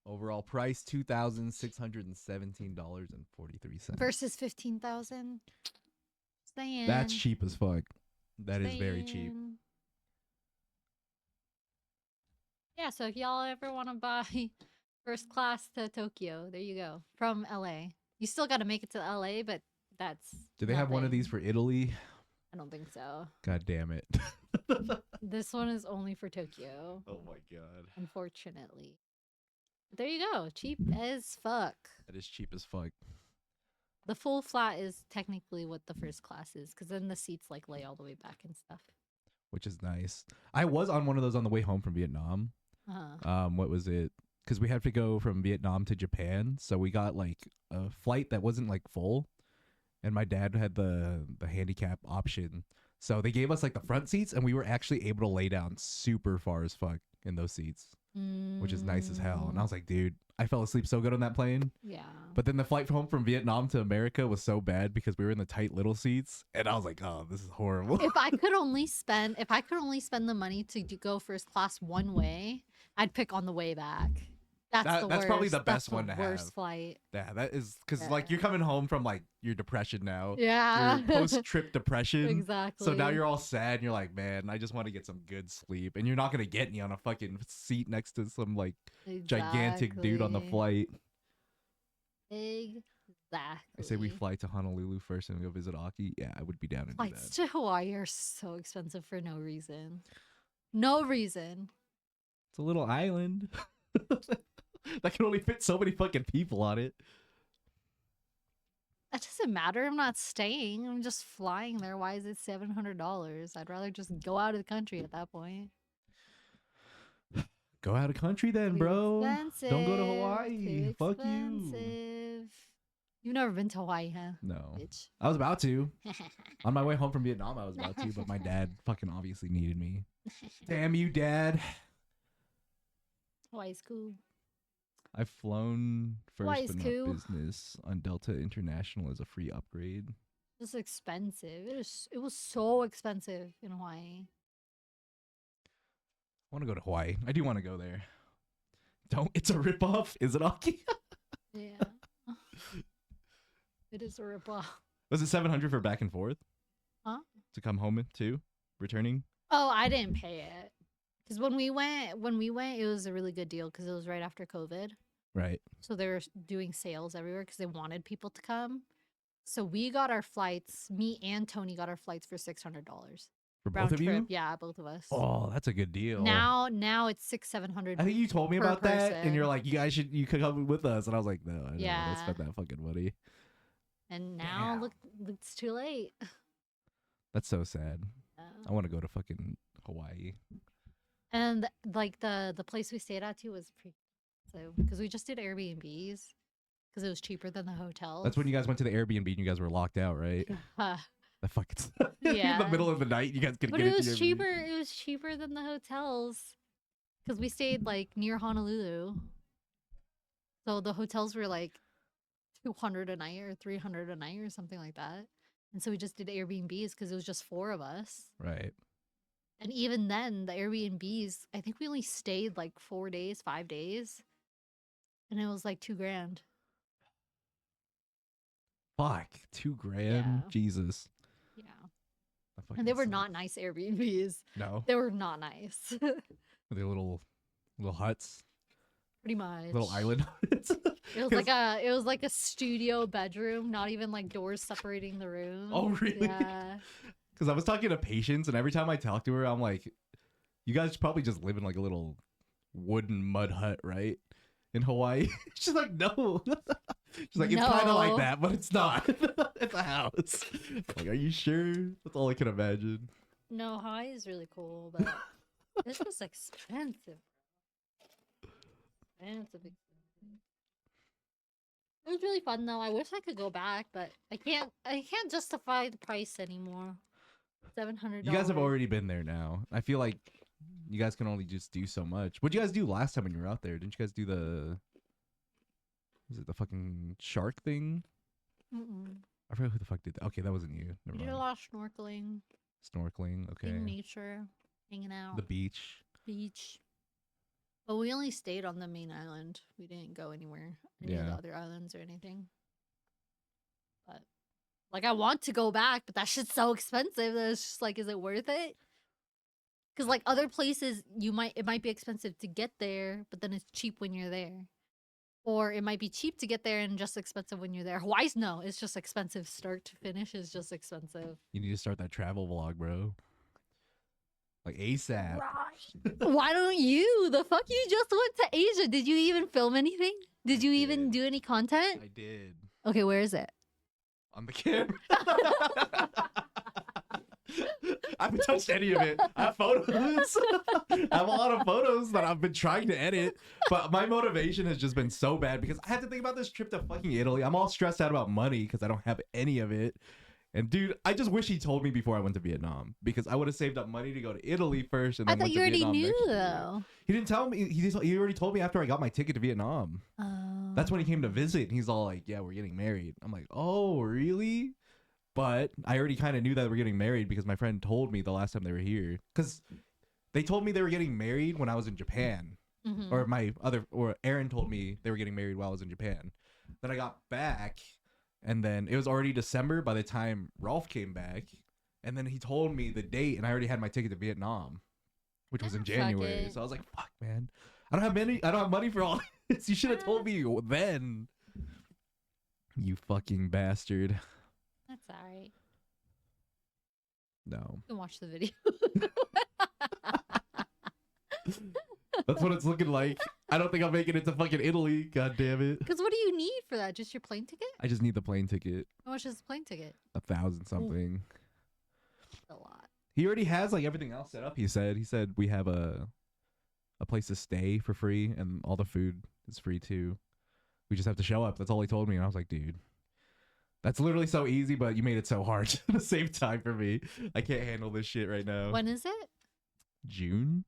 [SPEAKER 1] Overall price $2,617.43.
[SPEAKER 2] Versus 15,000. Saying.
[SPEAKER 1] That's cheap as fuck. That is very cheap.
[SPEAKER 2] saying. Yeah, so if y'all ever want to buy first class to Tokyo, there you go. From LA. You still got to make it to LA, but that's.
[SPEAKER 1] Do they have one of
[SPEAKER 2] nothing.
[SPEAKER 1] these for Italy?
[SPEAKER 2] I don't think so.
[SPEAKER 1] God damn it.
[SPEAKER 2] This one is only for Tokyo,
[SPEAKER 1] Oh my god.
[SPEAKER 2] unfortunately. But there you go. Cheap as fuck.
[SPEAKER 1] That is cheap as fuck.
[SPEAKER 2] The full flat is technically what the first class is, because then the seats like lay all the way back and stuff.
[SPEAKER 1] Which is nice. I was on one of those on the way home from Vietnam. What was it? Because we had to go from Vietnam to Japan, so we got like a flight that wasn't like full, and my dad had the handicap option, so they gave us like the front seats, and we were actually able to lay down super far as fuck in those seats, which is nice as hell. And I was like, dude, I fell asleep so good on that plane.
[SPEAKER 2] Yeah.
[SPEAKER 1] But then the flight home from Vietnam to America was so bad because we were in the tight little seats, and I was like, oh, this is horrible.
[SPEAKER 2] If I could only spend the money to go first class one way, I'd pick on the way back. That's
[SPEAKER 1] probably the
[SPEAKER 2] worst.
[SPEAKER 1] best
[SPEAKER 2] That's
[SPEAKER 1] one
[SPEAKER 2] the
[SPEAKER 1] to
[SPEAKER 2] worst
[SPEAKER 1] have.
[SPEAKER 2] flight.
[SPEAKER 1] Yeah, that is because like you're coming home from like your depression now.
[SPEAKER 2] Yeah.
[SPEAKER 1] Your post-trip depression.
[SPEAKER 2] Exactly.
[SPEAKER 1] So now you're all sad and you're like, man, I just want to get some good sleep. And you're not gonna get me on a fucking seat next to some like gigantic dude on the flight.
[SPEAKER 2] Exactly.
[SPEAKER 1] I say we fly to Honolulu first and go visit Aki. Yeah, I would be down to do
[SPEAKER 2] Flights
[SPEAKER 1] that.
[SPEAKER 2] to Hawaii are so expensive for no reason. No reason.
[SPEAKER 1] It's a little island that can only fit so many fucking people on it.
[SPEAKER 2] That doesn't matter. I'm not staying. I'm just flying there. Why is it $700? I'd rather just go out of the country at that point.
[SPEAKER 1] Go out of country then,
[SPEAKER 2] Too
[SPEAKER 1] bro.
[SPEAKER 2] expensive.
[SPEAKER 1] Don't go to Hawaii.
[SPEAKER 2] Too
[SPEAKER 1] Fuck you.
[SPEAKER 2] expensive. You've never been to Hawaii, huh?
[SPEAKER 1] No.
[SPEAKER 2] Bitch.
[SPEAKER 1] I was about to. On my way home from Vietnam, I was about to, but my dad fucking obviously needed me. Damn you, Dad.
[SPEAKER 2] Hawaii's cool.
[SPEAKER 1] I've flown first,
[SPEAKER 2] Hawaii's
[SPEAKER 1] but
[SPEAKER 2] cool.
[SPEAKER 1] not business on Delta International as a free upgrade.
[SPEAKER 2] It's expensive. It was so expensive in Hawaii.
[SPEAKER 1] I want to go to Hawaii. I do want to go there. Don't. It's a ripoff. Is it Aki?
[SPEAKER 2] Yeah. It is a ripoff.
[SPEAKER 1] Was it 700 for back and forth?
[SPEAKER 2] Huh?
[SPEAKER 1] To come home too, returning.
[SPEAKER 2] Oh, I didn't pay it. Because when we went, it was a really good deal because it was right after COVID.
[SPEAKER 1] Right.
[SPEAKER 2] So they were doing sales everywhere because they wanted people to come. So we got our flights. Me and Tony got our flights for $600.
[SPEAKER 1] For
[SPEAKER 2] Round
[SPEAKER 1] both of
[SPEAKER 2] trip.
[SPEAKER 1] you?
[SPEAKER 2] Yeah, both of us.
[SPEAKER 1] Oh, that's a good deal.
[SPEAKER 2] Now it's $600-700.
[SPEAKER 1] I think you told me
[SPEAKER 2] per
[SPEAKER 1] about that, and you're
[SPEAKER 2] person.
[SPEAKER 1] like, you could come with us, and I was like, no, I don't want to
[SPEAKER 2] Yeah.
[SPEAKER 1] spend that fucking money.
[SPEAKER 2] And now
[SPEAKER 1] Damn.
[SPEAKER 2] look, it's too late.
[SPEAKER 1] That's so sad.
[SPEAKER 2] Yeah.
[SPEAKER 1] I want to go to fucking Hawaii.
[SPEAKER 2] And like the place we stayed at too was pretty because we just did Airbnbs because it was cheaper than the hotels.
[SPEAKER 1] That's when you guys went to the Airbnb and you guys were locked out, right? That fucking in the
[SPEAKER 2] Yeah.
[SPEAKER 1] middle of the night, you guys could
[SPEAKER 2] But
[SPEAKER 1] get
[SPEAKER 2] it
[SPEAKER 1] into
[SPEAKER 2] was
[SPEAKER 1] your
[SPEAKER 2] cheaper. It was cheaper than the hotels because we stayed like near Honolulu. So the hotels were like 200 a night or 300 a night or something like that. And so we just did Airbnbs because it was just 4 of us.
[SPEAKER 1] Right.
[SPEAKER 2] And even then, the Airbnbs, I think we only stayed like 4 days, 5 days. And it was like $2,000.
[SPEAKER 1] Fuck, $2,000.
[SPEAKER 2] Yeah.
[SPEAKER 1] Jesus.
[SPEAKER 2] Yeah.
[SPEAKER 1] That fucking
[SPEAKER 2] And they were
[SPEAKER 1] sucks.
[SPEAKER 2] not nice Airbnbs.
[SPEAKER 1] No,
[SPEAKER 2] They were not nice.
[SPEAKER 1] they're little huts,
[SPEAKER 2] Pretty much.
[SPEAKER 1] little island huts.
[SPEAKER 2] It was like a studio bedroom, not even like doors separating the room.
[SPEAKER 1] Oh, really?
[SPEAKER 2] Yeah.
[SPEAKER 1] Because I was talking to Patience, and every time I talk to her, I'm like, you guys probably just live in like a little wooden mud hut, right? In Hawaii. She's like, no. She's like, it's kind of like
[SPEAKER 2] No.
[SPEAKER 1] that, but it's not. It's a house. Like, are you sure? That's all I can imagine.
[SPEAKER 2] No, Hawaii is really cool, but this was expensive. Expensive. It was really fun though. I wish I could go back, but I can't justify the price anymore. $700.
[SPEAKER 1] You guys have already been there now. I feel like you guys can only just do so much. What'd you guys do last time when you were out there? Didn't you guys do the Is it the fucking shark thing?
[SPEAKER 2] Mm-mm.
[SPEAKER 1] I forgot who the fuck did that. Okay, that wasn't you.
[SPEAKER 2] We
[SPEAKER 1] Never
[SPEAKER 2] did a
[SPEAKER 1] mind.
[SPEAKER 2] lot of snorkeling,
[SPEAKER 1] Snorkeling. Okay.
[SPEAKER 2] in nature, hanging out,
[SPEAKER 1] The beach.
[SPEAKER 2] beach. But we only stayed on the main island. We didn't go anywhere, any of the
[SPEAKER 1] Yeah.
[SPEAKER 2] other islands or anything. But like, I want to go back, but that shit's so expensive that it's just like, is it worth it? Because like other places, it might be expensive to get there, but then it's cheap when you're there. Or it might be cheap to get there and just expensive when you're there. Hawaii's no, it's just expensive. Start to finish is just expensive.
[SPEAKER 1] You need to start that travel vlog, bro. Like ASAP.
[SPEAKER 2] Right. Why don't you? The fuck, you just went to Asia. Did you even film anything? Did you even
[SPEAKER 1] did.
[SPEAKER 2] do any content?
[SPEAKER 1] I did.
[SPEAKER 2] Okay, where is it?
[SPEAKER 1] On the camera. I haven't touched any of it. I have photos. I have a lot of photos that I've been trying to edit, but my motivation has just been so bad because I had to think about this trip to fucking Italy. I'm all stressed out about money because I don't have any of it. And dude, I just wish he told me before I went to Vietnam because I would have saved up money to go to Italy first. And
[SPEAKER 2] I
[SPEAKER 1] then
[SPEAKER 2] thought
[SPEAKER 1] went
[SPEAKER 2] you
[SPEAKER 1] to
[SPEAKER 2] already
[SPEAKER 1] Vietnam
[SPEAKER 2] knew
[SPEAKER 1] next year.
[SPEAKER 2] though.
[SPEAKER 1] He didn't tell me. He already told me after I got my ticket to Vietnam.
[SPEAKER 2] Oh.
[SPEAKER 1] That's when he came to visit. And he's all like, "Yeah, we're getting married." I'm like, "Oh, really?" But I already kind of knew that we're getting married because my friend told me the last time they were here. Because they told me they were getting married when I was in Japan.
[SPEAKER 2] Mhm.
[SPEAKER 1] Or Aaron told me they were getting married while I was in Japan. Then I got back, and then it was already December by the time Rolf came back. And then he told me the date, and I already had my ticket to Vietnam, which was in
[SPEAKER 2] Ah, fuck
[SPEAKER 1] January.
[SPEAKER 2] it.
[SPEAKER 1] So I was like, "Fuck, man, I don't have money for all this. You should have told me then." You fucking bastard.
[SPEAKER 2] That's alright.
[SPEAKER 1] No.
[SPEAKER 2] You can watch the video.
[SPEAKER 1] That's what it's looking like. I don't think I'm making it to fucking Italy. God damn it.
[SPEAKER 2] Because what do you need for that? Just your plane ticket?
[SPEAKER 1] I just need the plane ticket.
[SPEAKER 2] How much is the plane ticket?
[SPEAKER 1] 1,000 something.
[SPEAKER 2] A lot.
[SPEAKER 1] He already has like everything else set up. He said we have a place to stay for free and all the food is free too. We just have to show up. That's all he told me. And I was like, dude, that's literally so easy, but you made it so hard at the same time for me. I can't handle this shit right now.
[SPEAKER 2] When is it?
[SPEAKER 1] June?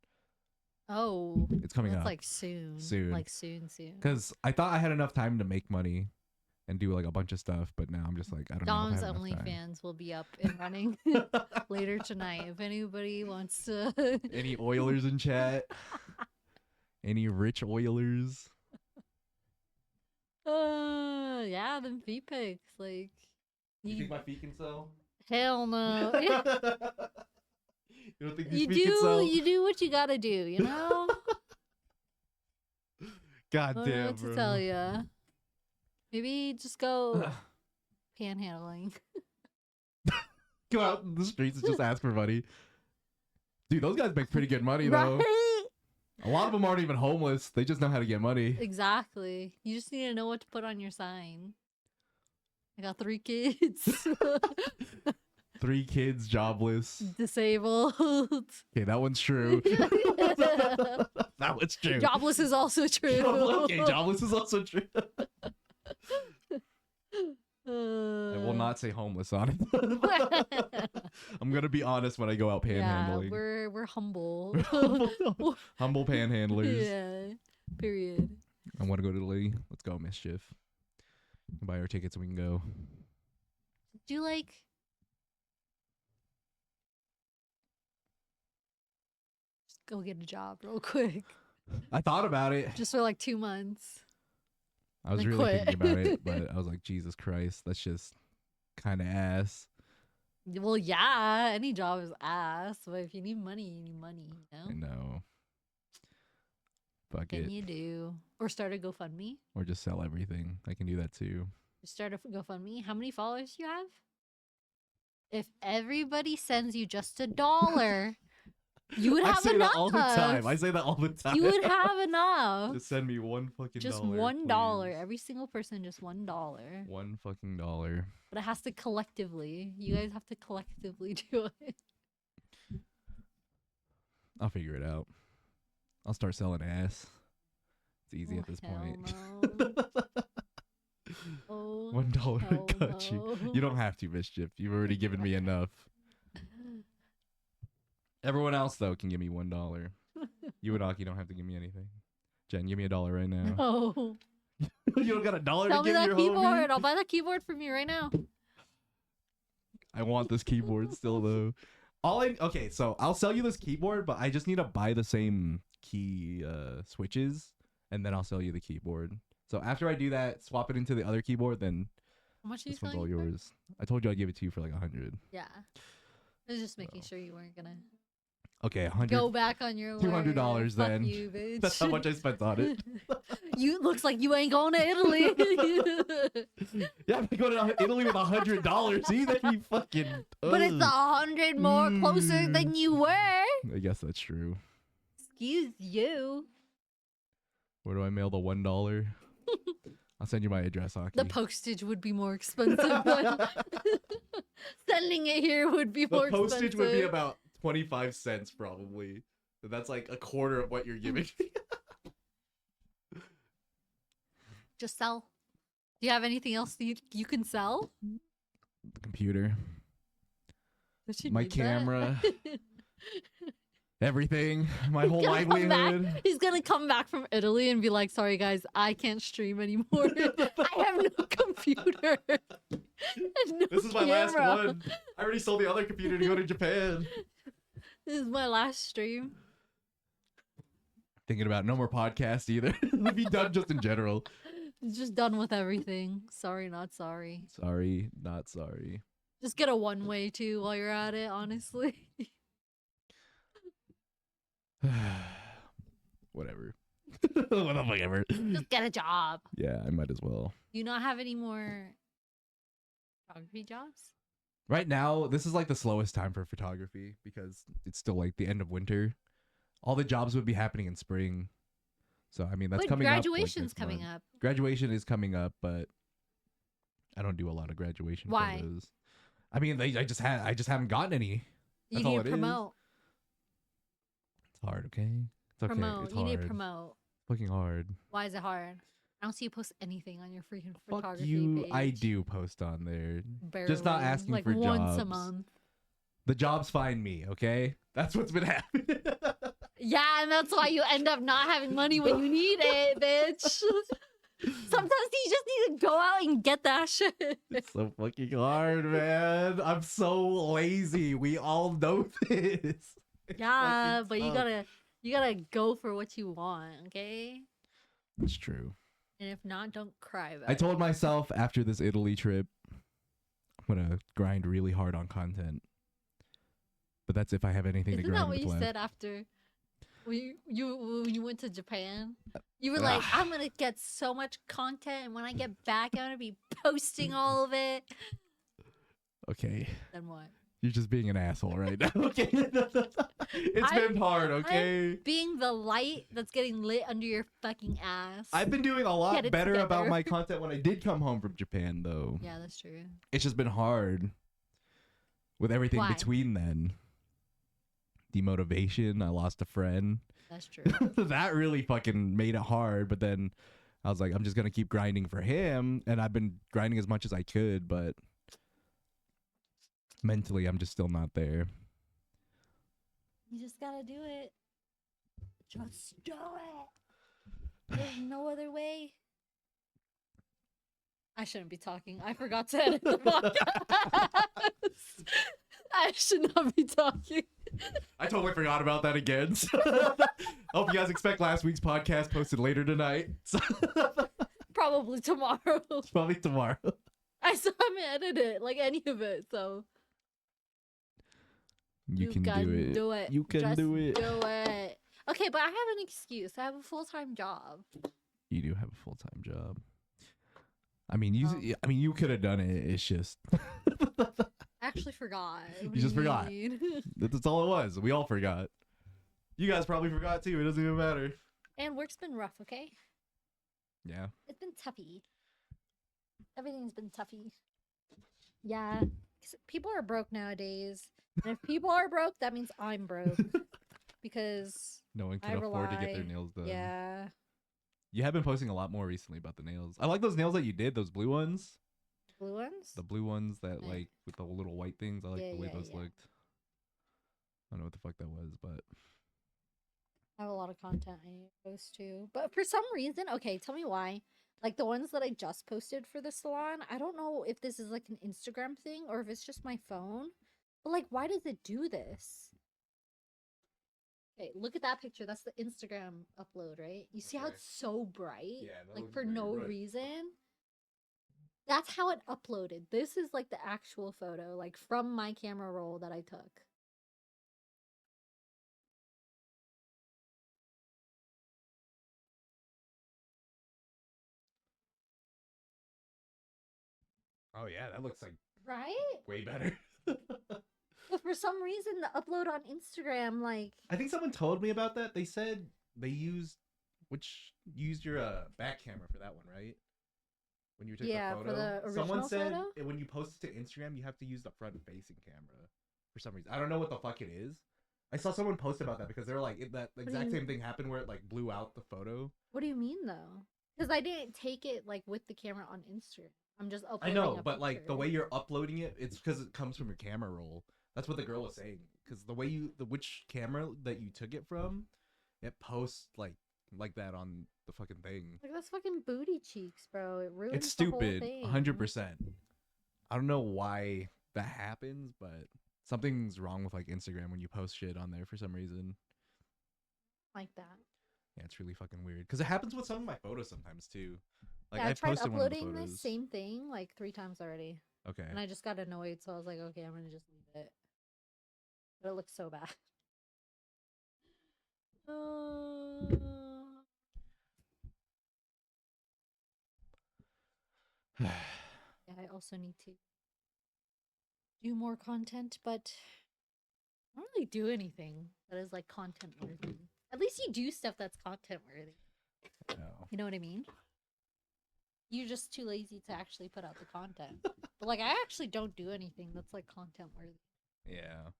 [SPEAKER 2] Oh,
[SPEAKER 1] It's coming
[SPEAKER 2] that's
[SPEAKER 1] up.
[SPEAKER 2] like soon.
[SPEAKER 1] Soon.
[SPEAKER 2] Like soon.
[SPEAKER 1] Because I thought I had enough time to make money and do like a bunch of stuff, but now I'm just like, I don't
[SPEAKER 2] Dom's
[SPEAKER 1] know. If I have enough time.
[SPEAKER 2] OnlyFans will be up and running later tonight. If anybody wants to.
[SPEAKER 1] Any Oilers in chat? Any rich Oilers?
[SPEAKER 2] Yeah, them feet pics. Like,
[SPEAKER 1] You think my feet can sell?
[SPEAKER 2] hell no.
[SPEAKER 1] You don't think these
[SPEAKER 2] you
[SPEAKER 1] feet can sell?
[SPEAKER 2] you do what you gotta do, you know?
[SPEAKER 1] God
[SPEAKER 2] I don't know
[SPEAKER 1] damn,
[SPEAKER 2] what to
[SPEAKER 1] bro.
[SPEAKER 2] tell ya. Maybe just go panhandling.
[SPEAKER 1] Go out in the streets and just ask for money. Dude, those guys make pretty good money, though.
[SPEAKER 2] Right?
[SPEAKER 1] A lot of them aren't even homeless. They just know how to get money.
[SPEAKER 2] Exactly. You just need to know what to put on your sign. I got 3 kids.
[SPEAKER 1] 3 kids, jobless.
[SPEAKER 2] Disabled.
[SPEAKER 1] Okay, that one's true. That one's true.
[SPEAKER 2] Jobless is also true.
[SPEAKER 1] Okay, jobless is also true. I will not say homeless on it. I'm gonna be honest when I go out panhandling.
[SPEAKER 2] Yeah, we're humble.
[SPEAKER 1] Humble panhandlers.
[SPEAKER 2] Yeah. Period.
[SPEAKER 1] I want to go to Italy. Let's go, Mischief. Buy our tickets and we can go.
[SPEAKER 2] Do you like just go get a job real quick?
[SPEAKER 1] I thought about it.
[SPEAKER 2] Just for like 2 months.
[SPEAKER 1] I was
[SPEAKER 2] then
[SPEAKER 1] really
[SPEAKER 2] quit.
[SPEAKER 1] thinking about it, but I was like, Jesus Christ, that's just kind of ass.
[SPEAKER 2] Well, yeah, any job is ass, but if you need money, you need money, you know?
[SPEAKER 1] I know. Fuck
[SPEAKER 2] Can
[SPEAKER 1] it.
[SPEAKER 2] you do? Or start a GoFundMe?
[SPEAKER 1] Or just sell everything. I can do that too.
[SPEAKER 2] Start a GoFundMe. How many followers do you have? If everybody sends you just $1, you would
[SPEAKER 1] I
[SPEAKER 2] have
[SPEAKER 1] say
[SPEAKER 2] enough.
[SPEAKER 1] that all the time. I say that all the time.
[SPEAKER 2] You would have enough.
[SPEAKER 1] Just send me one fucking
[SPEAKER 2] Just
[SPEAKER 1] dollar.
[SPEAKER 2] $1.
[SPEAKER 1] please.
[SPEAKER 2] Every single person, just $1.
[SPEAKER 1] One fucking dollar.
[SPEAKER 2] But it has to collectively. You guys have to collectively do it.
[SPEAKER 1] I'll figure it out. I'll start selling ass. It's easy at this point.
[SPEAKER 2] No. Oh,
[SPEAKER 1] $1
[SPEAKER 2] hell
[SPEAKER 1] got you.
[SPEAKER 2] no.
[SPEAKER 1] You don't have to, Mischief. You've already given me enough. Everyone else though can give me $1. You and Aki don't have to give me anything. Jen, give me $1 right now.
[SPEAKER 2] No.
[SPEAKER 1] You don't got $1
[SPEAKER 2] Tell
[SPEAKER 1] to
[SPEAKER 2] me
[SPEAKER 1] give
[SPEAKER 2] that
[SPEAKER 1] your
[SPEAKER 2] keyboard.
[SPEAKER 1] homie?
[SPEAKER 2] I'll buy that keyboard from you right now.
[SPEAKER 1] I want this keyboard still though. Okay, so I'll sell you this keyboard, but I just need to buy the same key switches, and then I'll sell you the keyboard. So after I do that, swap it into the other keyboard, then
[SPEAKER 2] How much are you
[SPEAKER 1] this one's
[SPEAKER 2] selling
[SPEAKER 1] all
[SPEAKER 2] it for?
[SPEAKER 1] yours. I told you I'd give it to you for like 100.
[SPEAKER 2] Yeah. I was just making
[SPEAKER 1] So.
[SPEAKER 2] sure you weren't gonna
[SPEAKER 1] Okay, 100.
[SPEAKER 2] go back on your word.
[SPEAKER 1] $200
[SPEAKER 2] Fuck
[SPEAKER 1] then.
[SPEAKER 2] you, bitch.
[SPEAKER 1] That's how much I spent on it.
[SPEAKER 2] You looks like you ain't going to Italy.
[SPEAKER 1] Yeah, I'm going to Italy with $100. See, that'd be fucking.
[SPEAKER 2] But it's
[SPEAKER 1] ugh.
[SPEAKER 2] 100 more closer than you were.
[SPEAKER 1] I guess that's true.
[SPEAKER 2] Excuse you.
[SPEAKER 1] Where do I mail the $1? I'll send you my address, Aki.
[SPEAKER 2] The postage would be more expensive. But sending it here would be more
[SPEAKER 1] The postage
[SPEAKER 2] expensive.
[SPEAKER 1] would be about 25 cents probably. So that's like a quarter of what you're giving me.
[SPEAKER 2] Just sell. Do you have anything else that you can sell?
[SPEAKER 1] The computer,
[SPEAKER 2] Does she
[SPEAKER 1] my
[SPEAKER 2] need that?
[SPEAKER 1] camera, everything, my whole
[SPEAKER 2] He's gonna come back.
[SPEAKER 1] livelihood.
[SPEAKER 2] He's gonna come back from Italy and be like, "Sorry guys, I can't stream anymore. I have no computer. and no
[SPEAKER 1] This is my last
[SPEAKER 2] camera.
[SPEAKER 1] one. I already sold the other computer to go to Japan.
[SPEAKER 2] This is my last stream."
[SPEAKER 1] Thinking about no more podcast either. We'll be done just in general.
[SPEAKER 2] Just done with everything. Sorry, not sorry.
[SPEAKER 1] Sorry, not sorry.
[SPEAKER 2] Just get a one-way too while you're at it. Honestly,
[SPEAKER 1] Whatever. Whatever.
[SPEAKER 2] just get a job.
[SPEAKER 1] Yeah, I might as well.
[SPEAKER 2] Do you not have any more photography jobs?
[SPEAKER 1] Right now, this is like the slowest time for photography because it's still like the end of winter. All the jobs would be happening in spring. So I mean that's
[SPEAKER 2] But
[SPEAKER 1] coming up.
[SPEAKER 2] graduation's coming up.
[SPEAKER 1] Graduation is coming up, but I don't do a lot of graduation
[SPEAKER 2] Why?
[SPEAKER 1] photos. I mean, I just haven't gotten any.
[SPEAKER 2] You
[SPEAKER 1] That's all
[SPEAKER 2] need
[SPEAKER 1] it
[SPEAKER 2] to
[SPEAKER 1] is.
[SPEAKER 2] promote.
[SPEAKER 1] It's hard, okay? It's okay.
[SPEAKER 2] Promote.
[SPEAKER 1] It's
[SPEAKER 2] You
[SPEAKER 1] hard.
[SPEAKER 2] need to promote.
[SPEAKER 1] Fucking hard.
[SPEAKER 2] Why is it hard? I don't see you post anything on your freaking
[SPEAKER 1] Fuck
[SPEAKER 2] photography
[SPEAKER 1] you.
[SPEAKER 2] page.
[SPEAKER 1] I do post on there.
[SPEAKER 2] Barely.
[SPEAKER 1] Just not asking
[SPEAKER 2] like
[SPEAKER 1] for
[SPEAKER 2] once a
[SPEAKER 1] jobs.
[SPEAKER 2] month.
[SPEAKER 1] The jobs find me, okay? That's what's been happening.
[SPEAKER 2] Yeah, and that's why you end up not having money when you need it, bitch. Sometimes you just need to go out and get that shit.
[SPEAKER 1] It's so fucking hard, man. I'm so lazy. We all know this. It's
[SPEAKER 2] Yeah,
[SPEAKER 1] fucking
[SPEAKER 2] but
[SPEAKER 1] tough.
[SPEAKER 2] you gotta go for what you want, okay?
[SPEAKER 1] It's true.
[SPEAKER 2] And if not, don't cry about
[SPEAKER 1] I
[SPEAKER 2] it.
[SPEAKER 1] told myself after this Italy trip, I'm gonna grind really hard on content. But that's if I have anything to
[SPEAKER 2] Isn't
[SPEAKER 1] grind
[SPEAKER 2] that what
[SPEAKER 1] with
[SPEAKER 2] you
[SPEAKER 1] left.
[SPEAKER 2] said after when you went to Japan? You were like, I'm gonna get so much content, and when I get back, I'm gonna be posting all of it.
[SPEAKER 1] Okay,
[SPEAKER 2] Then what?
[SPEAKER 1] you're just being an asshole right now. Okay, it's been hard. Okay,
[SPEAKER 2] Being the light that's getting lit under your fucking ass.
[SPEAKER 1] I've been doing a lot
[SPEAKER 2] Get it
[SPEAKER 1] better about
[SPEAKER 2] together.
[SPEAKER 1] my content when I did come home from Japan, though.
[SPEAKER 2] Yeah, that's true.
[SPEAKER 1] It's just been hard with everything
[SPEAKER 2] Why?
[SPEAKER 1] between then. Demotivation. I lost a friend.
[SPEAKER 2] That's true.
[SPEAKER 1] That really fucking made it hard. But then I was like, I'm just gonna keep grinding for him, and I've been grinding as much as I could, but mentally, I'm just still not there.
[SPEAKER 2] You just gotta do it. Just do it. There's no other way. I shouldn't be talking. I forgot to edit the podcast. I should not be talking.
[SPEAKER 1] I totally forgot about that again. Hope you guys expect last week's podcast posted later tonight.
[SPEAKER 2] Probably tomorrow.
[SPEAKER 1] Probably tomorrow.
[SPEAKER 2] I still haven't edited it, like any of it, so
[SPEAKER 1] You can do it. You can
[SPEAKER 2] Just
[SPEAKER 1] do it.
[SPEAKER 2] Do it. Okay, but I have an excuse. I have a full-time job.
[SPEAKER 1] You do have a full-time job. I mean, you.
[SPEAKER 2] Oh.
[SPEAKER 1] I mean, you could have done it. It's just
[SPEAKER 2] I actually forgot. What
[SPEAKER 1] You
[SPEAKER 2] do
[SPEAKER 1] just forgot.
[SPEAKER 2] mean?
[SPEAKER 1] that's all it was. We all forgot. You guys probably forgot too. It doesn't even matter.
[SPEAKER 2] And work's been rough, okay?
[SPEAKER 1] Yeah.
[SPEAKER 2] It's been toughy. Everything's been toughy. Yeah, 'cause people are broke nowadays. And if people are broke, that means I'm broke. Because,
[SPEAKER 1] No one
[SPEAKER 2] I
[SPEAKER 1] can afford to get their
[SPEAKER 2] rely-
[SPEAKER 1] nails done.
[SPEAKER 2] yeah.
[SPEAKER 1] You have been posting a lot more recently about the nails. I like those nails that you did. Those blue ones.
[SPEAKER 2] Blue ones?
[SPEAKER 1] The blue ones that
[SPEAKER 2] Yeah.
[SPEAKER 1] like with the little white things. I like
[SPEAKER 2] Yeah,
[SPEAKER 1] the way
[SPEAKER 2] yeah,
[SPEAKER 1] those
[SPEAKER 2] yeah.
[SPEAKER 1] looked. I don't know what the fuck that was, but
[SPEAKER 2] I have a lot of content I need to post too. But for some reason, okay, tell me why. Like the ones that I just posted for the salon, I don't know if this is like an Instagram thing or if it's just my phone. But like, why does it do this? Okay, look at that picture. That's the Instagram upload, right? You see how
[SPEAKER 1] Okay.
[SPEAKER 2] it's so bright?
[SPEAKER 1] Yeah, that
[SPEAKER 2] Like
[SPEAKER 1] looks
[SPEAKER 2] for
[SPEAKER 1] very
[SPEAKER 2] no
[SPEAKER 1] bright.
[SPEAKER 2] reason. That's how it uploaded. This is like the actual photo, like from my camera roll that I took.
[SPEAKER 1] Oh yeah, that looks like
[SPEAKER 2] Right?
[SPEAKER 1] way better.
[SPEAKER 2] But for some reason, the upload on Instagram, like,
[SPEAKER 1] I think someone told me about that. They said they used your back camera for that one, right? When you took
[SPEAKER 2] yeah,
[SPEAKER 1] the
[SPEAKER 2] for
[SPEAKER 1] photo.
[SPEAKER 2] the
[SPEAKER 1] Someone
[SPEAKER 2] original
[SPEAKER 1] said
[SPEAKER 2] photo.
[SPEAKER 1] when you post it to Instagram, you have to use the front facing camera for some reason. I don't know what the fuck it is. I saw someone post about that because they were like that
[SPEAKER 2] do
[SPEAKER 1] exact
[SPEAKER 2] you-
[SPEAKER 1] same thing happened where it like blew out the photo.
[SPEAKER 2] What do you mean though? Because I didn't take it like with the camera on Instagram. I'm just
[SPEAKER 1] I
[SPEAKER 2] uploading.
[SPEAKER 1] know,
[SPEAKER 2] a
[SPEAKER 1] but like the
[SPEAKER 2] picture.
[SPEAKER 1] way you're uploading it, it's because it comes from your camera roll. That's what the girl was saying. Because the way which camera that you took it from, it posts like that on the fucking thing.
[SPEAKER 2] Like that's fucking booty cheeks, bro. It ruins
[SPEAKER 1] It's
[SPEAKER 2] the whole
[SPEAKER 1] stupid,
[SPEAKER 2] thing.
[SPEAKER 1] 100%. I don't know why that happens, but something's wrong with like Instagram when you post shit on there for some reason.
[SPEAKER 2] Like that.
[SPEAKER 1] Yeah, it's really fucking weird. Because it happens with some of my photos sometimes too. Like
[SPEAKER 2] Yeah, I
[SPEAKER 1] I
[SPEAKER 2] tried
[SPEAKER 1] posted one of the
[SPEAKER 2] uploading
[SPEAKER 1] photos.
[SPEAKER 2] this same thing like 3 times already,
[SPEAKER 1] Okay.
[SPEAKER 2] and I just got annoyed. So I was like, okay, I'm gonna just leave it. But it looks so bad. Yeah, I also need to do more content, but I don't really do anything that is like content worthy. At least you do stuff that's content worthy.
[SPEAKER 1] No.
[SPEAKER 2] You know what I mean? You're just too lazy to actually put out the content. But like I actually don't do anything that's like content worthy.
[SPEAKER 1] Yeah.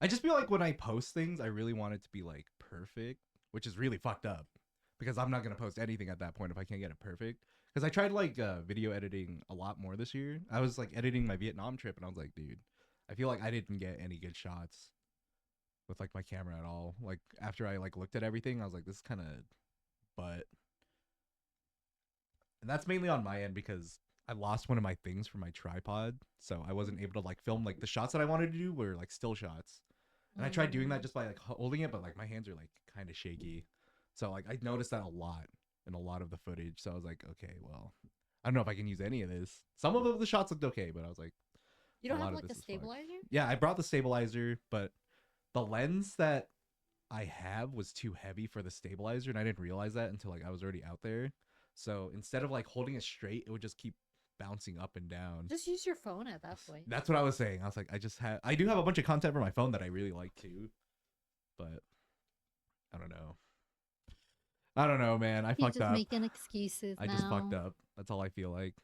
[SPEAKER 1] I just feel like when I post things, I really want it to be like perfect, which is really fucked up because I'm not going to post anything at that point if I can't get it perfect. Because I tried like video editing a lot more this year. I was like editing my Vietnam trip and I was like, dude, I feel like I didn't get any good shots with like my camera at all. Like after I like looked at everything, I was like, this is kind of but. And that's mainly on my end because I lost one of my things for my tripod, so I wasn't able to like film like the shots that I wanted to do were like still shots. And I tried doing that just by like holding it, but like my hands are like kind of shaky. So like I noticed that a lot in a lot of the footage. So I was like, okay, well, I don't know if I can use any of this. Some of the shots looked okay, but I was like,
[SPEAKER 2] You don't
[SPEAKER 1] a lot
[SPEAKER 2] have
[SPEAKER 1] of
[SPEAKER 2] like a
[SPEAKER 1] this is fucked.
[SPEAKER 2] stabilizer?
[SPEAKER 1] Yeah, I brought the stabilizer, but the lens that I have was too heavy for the stabilizer, and I didn't realize that until like I was already out there. So instead of like holding it straight, it would just keep bouncing up and down.
[SPEAKER 2] Just use your phone at that point.
[SPEAKER 1] That's what I was saying. I was like, I do have a bunch of content for my phone that I really like too, but I don't know. I don't know, man. I
[SPEAKER 2] He's
[SPEAKER 1] fucked
[SPEAKER 2] just
[SPEAKER 1] up.
[SPEAKER 2] making excuses
[SPEAKER 1] I
[SPEAKER 2] now.
[SPEAKER 1] just fucked up. That's all I feel like.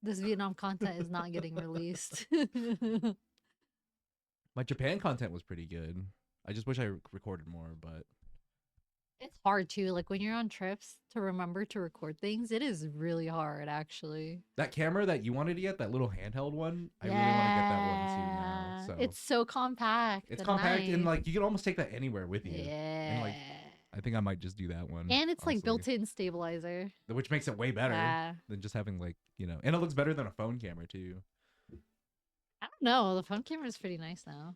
[SPEAKER 2] This Vietnam content is not getting released.
[SPEAKER 1] My Japan content was pretty good. I just wish I recorded more, but
[SPEAKER 2] It's hard too. Like when you're on trips to remember to record things, it is really hard actually.
[SPEAKER 1] that camera that you wanted to get, that little handheld one, I really want to get that one too now. So
[SPEAKER 2] It's so compact.
[SPEAKER 1] it's
[SPEAKER 2] and
[SPEAKER 1] compact and
[SPEAKER 2] nice.
[SPEAKER 1] like you can almost take that anywhere with you.
[SPEAKER 2] Yeah.
[SPEAKER 1] And like I think I might just do that one.
[SPEAKER 2] And it's like
[SPEAKER 1] honestly.
[SPEAKER 2] built-in stabilizer.
[SPEAKER 1] Which makes it way better
[SPEAKER 2] Yeah.
[SPEAKER 1] than just having like, and it looks better than a phone camera too.
[SPEAKER 2] I don't know. The phone camera is pretty nice now.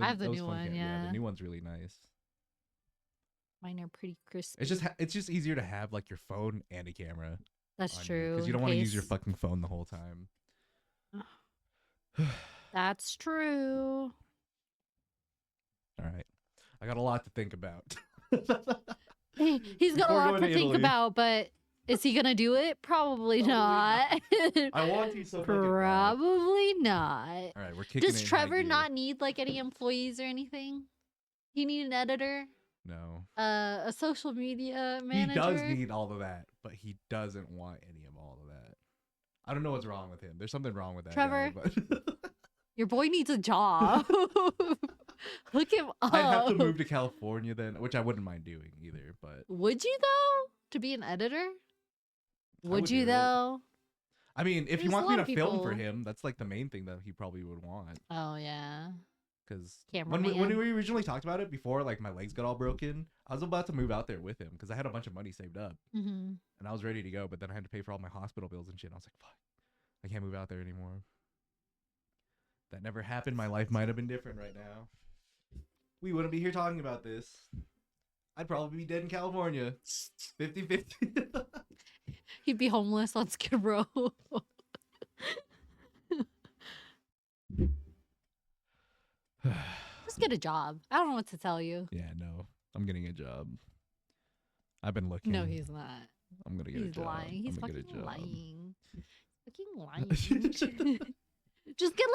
[SPEAKER 2] I have the
[SPEAKER 1] those
[SPEAKER 2] new
[SPEAKER 1] phone
[SPEAKER 2] one,
[SPEAKER 1] the
[SPEAKER 2] yeah.
[SPEAKER 1] new one's really nice.
[SPEAKER 2] Mine are pretty crispy.
[SPEAKER 1] It's just easier to have like your phone and a camera.
[SPEAKER 2] That's true.
[SPEAKER 1] Because you don't want to use your fucking phone the whole time.
[SPEAKER 2] That's true.
[SPEAKER 1] All right. I got a lot to think about.
[SPEAKER 2] He's got a
[SPEAKER 1] Before
[SPEAKER 2] lot
[SPEAKER 1] going
[SPEAKER 2] to
[SPEAKER 1] to
[SPEAKER 2] think
[SPEAKER 1] Italy.
[SPEAKER 2] about, but is he gonna do it? Probably not.
[SPEAKER 1] I want to so fucking bad.
[SPEAKER 2] Probably not.
[SPEAKER 1] All right, we're kicking
[SPEAKER 2] Does
[SPEAKER 1] it in high
[SPEAKER 2] Trevor
[SPEAKER 1] gear.
[SPEAKER 2] not need like any employees or anything? He need an editor,
[SPEAKER 1] No.
[SPEAKER 2] a social media manager.
[SPEAKER 1] He does need all of that, but he doesn't want any of all of that. I don't know what's wrong with him. There's something wrong with that
[SPEAKER 2] Trevor.
[SPEAKER 1] guy, but
[SPEAKER 2] Your boy needs a job. Hook him up.
[SPEAKER 1] I'd have to move to California then, which I wouldn't mind doing either, but
[SPEAKER 2] Would you though? To be an editor? Would
[SPEAKER 1] would
[SPEAKER 2] you
[SPEAKER 1] do it.
[SPEAKER 2] though?
[SPEAKER 1] I mean, if he
[SPEAKER 2] There's a
[SPEAKER 1] wants me
[SPEAKER 2] lot
[SPEAKER 1] to
[SPEAKER 2] of
[SPEAKER 1] film for
[SPEAKER 2] people-
[SPEAKER 1] him, that's like the main thing that he probably would want.
[SPEAKER 2] Oh yeah.
[SPEAKER 1] Because
[SPEAKER 2] Cameraman.
[SPEAKER 1] when we originally talked about it before, like my legs got all broken, I was about to move out there with him because I had a bunch of money saved up
[SPEAKER 2] Mm-hmm.
[SPEAKER 1] and I was ready to go. But then I had to pay for all my hospital bills and shit. And I was like, fuck, I can't move out there anymore. That never happened. My life might have been different right now. We wouldn't be here talking about this. I'd probably be dead in California. 50-50.
[SPEAKER 2] He'd be homeless on Skid Row. Just get a job. I don't know what to tell you.
[SPEAKER 1] Yeah, no. I'm getting a job. I've been looking.
[SPEAKER 2] No, he's not.
[SPEAKER 1] I'm gonna get a
[SPEAKER 2] He's
[SPEAKER 1] job.
[SPEAKER 2] lying. He's
[SPEAKER 1] I'm gonna
[SPEAKER 2] fucking
[SPEAKER 1] get a job.
[SPEAKER 2] lying. Fucking lying. Just get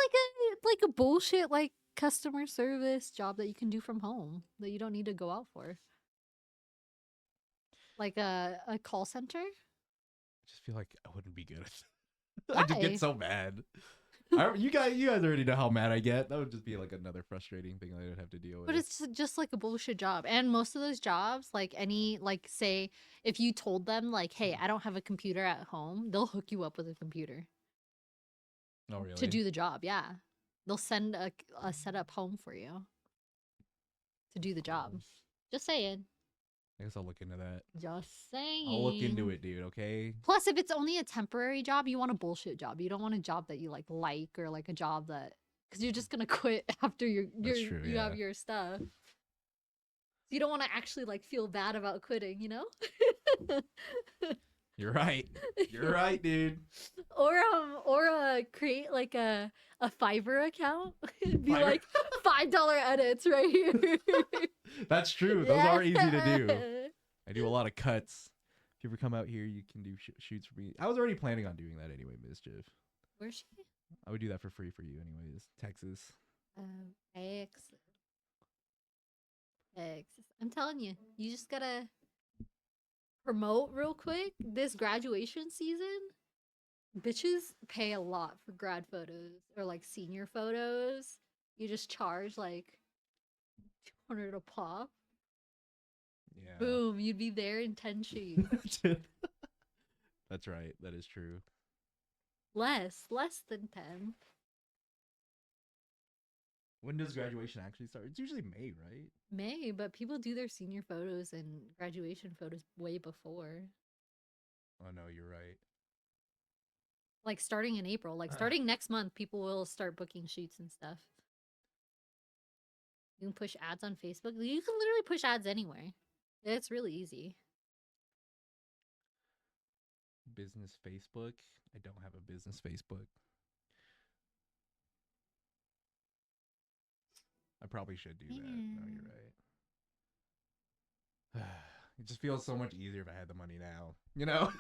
[SPEAKER 2] like a bullshit like customer service job that you can do from home that you don't need to go out for. Like a call center.
[SPEAKER 1] I just feel like I wouldn't be good at it. I just
[SPEAKER 2] Why?
[SPEAKER 1] get so mad. You guys already know how mad I get. That would just be like another frustrating thing I would have to deal with.
[SPEAKER 2] But it's just like a bullshit job. And most of those jobs, like say if you told them like, hey, I don't have a computer at home, they'll hook you up with a computer
[SPEAKER 1] oh really?
[SPEAKER 2] to do the job. Yeah. They'll send a setup home for you to do the job. Just saying.
[SPEAKER 1] I guess I'll look into that.
[SPEAKER 2] Just saying.
[SPEAKER 1] I'll look into it, dude. Okay.
[SPEAKER 2] Plus, if it's only a temporary job, you want a bullshit job. You don't want a job that you like or like a job that because you're just gonna quit after you have your stuff. So you don't want to actually like feel bad about quitting, you know?
[SPEAKER 1] You're right. You're right, dude.
[SPEAKER 2] Or create like a Fiverr account. Be
[SPEAKER 1] Fiverr?
[SPEAKER 2] like $5 edits right here.
[SPEAKER 1] That's true. Those are easy to do. I do a lot of cuts. If you ever come out here, you can do shoots for me. I was already planning on doing that anyway, Mischief.
[SPEAKER 2] Where's she?
[SPEAKER 1] I would do that for free for you anyways. Texas.
[SPEAKER 2] Texas. I'm telling you, you just gotta promote real quick this graduation season. Bitches pay a lot for grad photos or like senior photos. You just charge like $200 a pop.
[SPEAKER 1] Yeah.
[SPEAKER 2] Boom, you'd be there in 10 shoots.
[SPEAKER 1] That's right. That is true.
[SPEAKER 2] less than 10.
[SPEAKER 1] When does graduation actually start? It's usually May, right?
[SPEAKER 2] May, but people do their senior photos and graduation photos way before.
[SPEAKER 1] Oh no, you're right.
[SPEAKER 2] Like starting in April, like starting next month, people will start booking shoots and stuff. You can push ads on Facebook. You can literally push ads anywhere. It's really easy.
[SPEAKER 1] Business Facebook? I don't have a business Facebook. I probably should do that. No, you're right. It just feels so much easier if I had the money now. You know?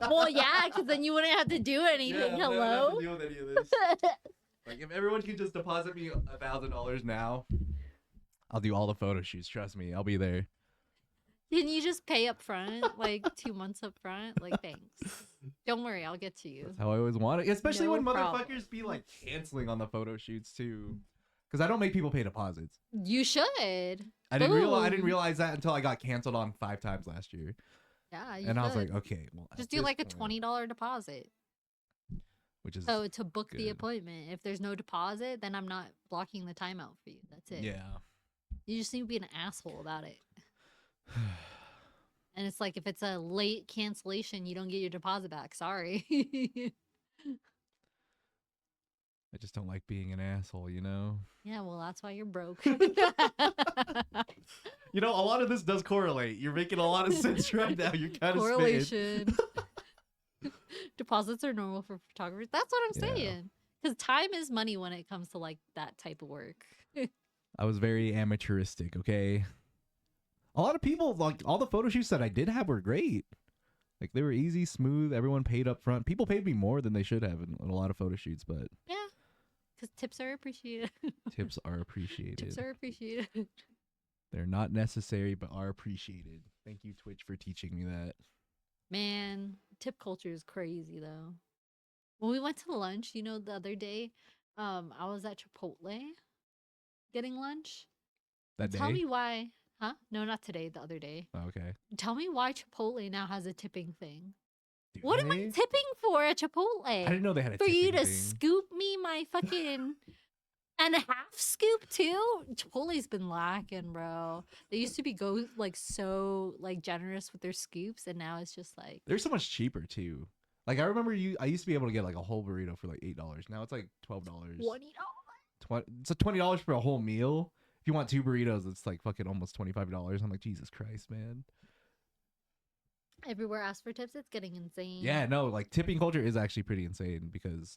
[SPEAKER 2] Well, yeah, because then you wouldn't have to do anything.
[SPEAKER 1] Yeah, I don't have
[SPEAKER 2] Hello?
[SPEAKER 1] to deal with any of this. Like, if everyone can just deposit me $1,000 now, I'll do all the photo shoots. Trust me, I'll be there.
[SPEAKER 2] Can you just pay up front, like 2 months up front? Like, thanks. Don't worry, I'll get to you.
[SPEAKER 1] That's how I always want it. Especially
[SPEAKER 2] No
[SPEAKER 1] when
[SPEAKER 2] problem.
[SPEAKER 1] motherfuckers be like canceling on the photo shoots too. Because I don't make people pay deposits.
[SPEAKER 2] You should.
[SPEAKER 1] I didn't
[SPEAKER 2] Boom.
[SPEAKER 1] realize that until I got canceled on 5 times last year.
[SPEAKER 2] Yeah, you
[SPEAKER 1] And I was
[SPEAKER 2] should.
[SPEAKER 1] like, okay, well, at
[SPEAKER 2] Just do
[SPEAKER 1] this
[SPEAKER 2] like a
[SPEAKER 1] point,
[SPEAKER 2] $20 deposit.
[SPEAKER 1] which is
[SPEAKER 2] So to book the
[SPEAKER 1] good.
[SPEAKER 2] appointment, if there's no deposit, then I'm not blocking the time out for you. That's it.
[SPEAKER 1] yeah.
[SPEAKER 2] You just need to be an asshole about it. And it's like if it's a late cancellation, you don't get your deposit back. Sorry.
[SPEAKER 1] I just don't like being an asshole, you know?
[SPEAKER 2] Yeah, well, that's why you're broke.
[SPEAKER 1] You know, a lot of this does correlate. You're making a lot of sense right now. You're kind of
[SPEAKER 2] Correlation. Deposits are normal for photographers. That's what I'm
[SPEAKER 1] Yeah.
[SPEAKER 2] saying. Because time is money when it comes to like that type of work.
[SPEAKER 1] I was very amateuristic, okay? A lot of people, like, all the photo shoots that I did have were great. Like, they were easy, smooth. Everyone paid up front. People paid me more than they should have in a lot of photo shoots, but
[SPEAKER 2] Yeah. Because tips are appreciated.
[SPEAKER 1] tips are appreciated.
[SPEAKER 2] Tips are appreciated.
[SPEAKER 1] They're not necessary, but are appreciated. Thank you, Twitch, for teaching me that.
[SPEAKER 2] Man, tip culture is crazy though. When we went to lunch, you know, the other day, I was at Chipotle getting lunch.
[SPEAKER 1] That
[SPEAKER 2] Tell
[SPEAKER 1] day?
[SPEAKER 2] me why, huh? No, not today, the other day.
[SPEAKER 1] Oh, okay.
[SPEAKER 2] Tell me why Chipotle now has a tipping thing.
[SPEAKER 1] Do
[SPEAKER 2] What am I
[SPEAKER 1] they?
[SPEAKER 2] tipping for at Chipotle?
[SPEAKER 1] I didn't know they had a
[SPEAKER 2] For you
[SPEAKER 1] tipping
[SPEAKER 2] to
[SPEAKER 1] thing.
[SPEAKER 2] scoop me my fucking And a half scoop too. Chipotle's been lacking, bro. They used to be like so like generous with their scoops, and now it's just like
[SPEAKER 1] They're so much cheaper too. Like I remember I used to be able to get like a whole burrito for like $8. Now it's like $12.
[SPEAKER 2] $20.
[SPEAKER 1] It's $20 for a whole meal. If you want 2 burritos, it's like fucking almost $25. I'm like, Jesus Christ, man.
[SPEAKER 2] Everywhere ask for tips, it's getting insane.
[SPEAKER 1] Yeah, no, like tipping culture is actually pretty insane because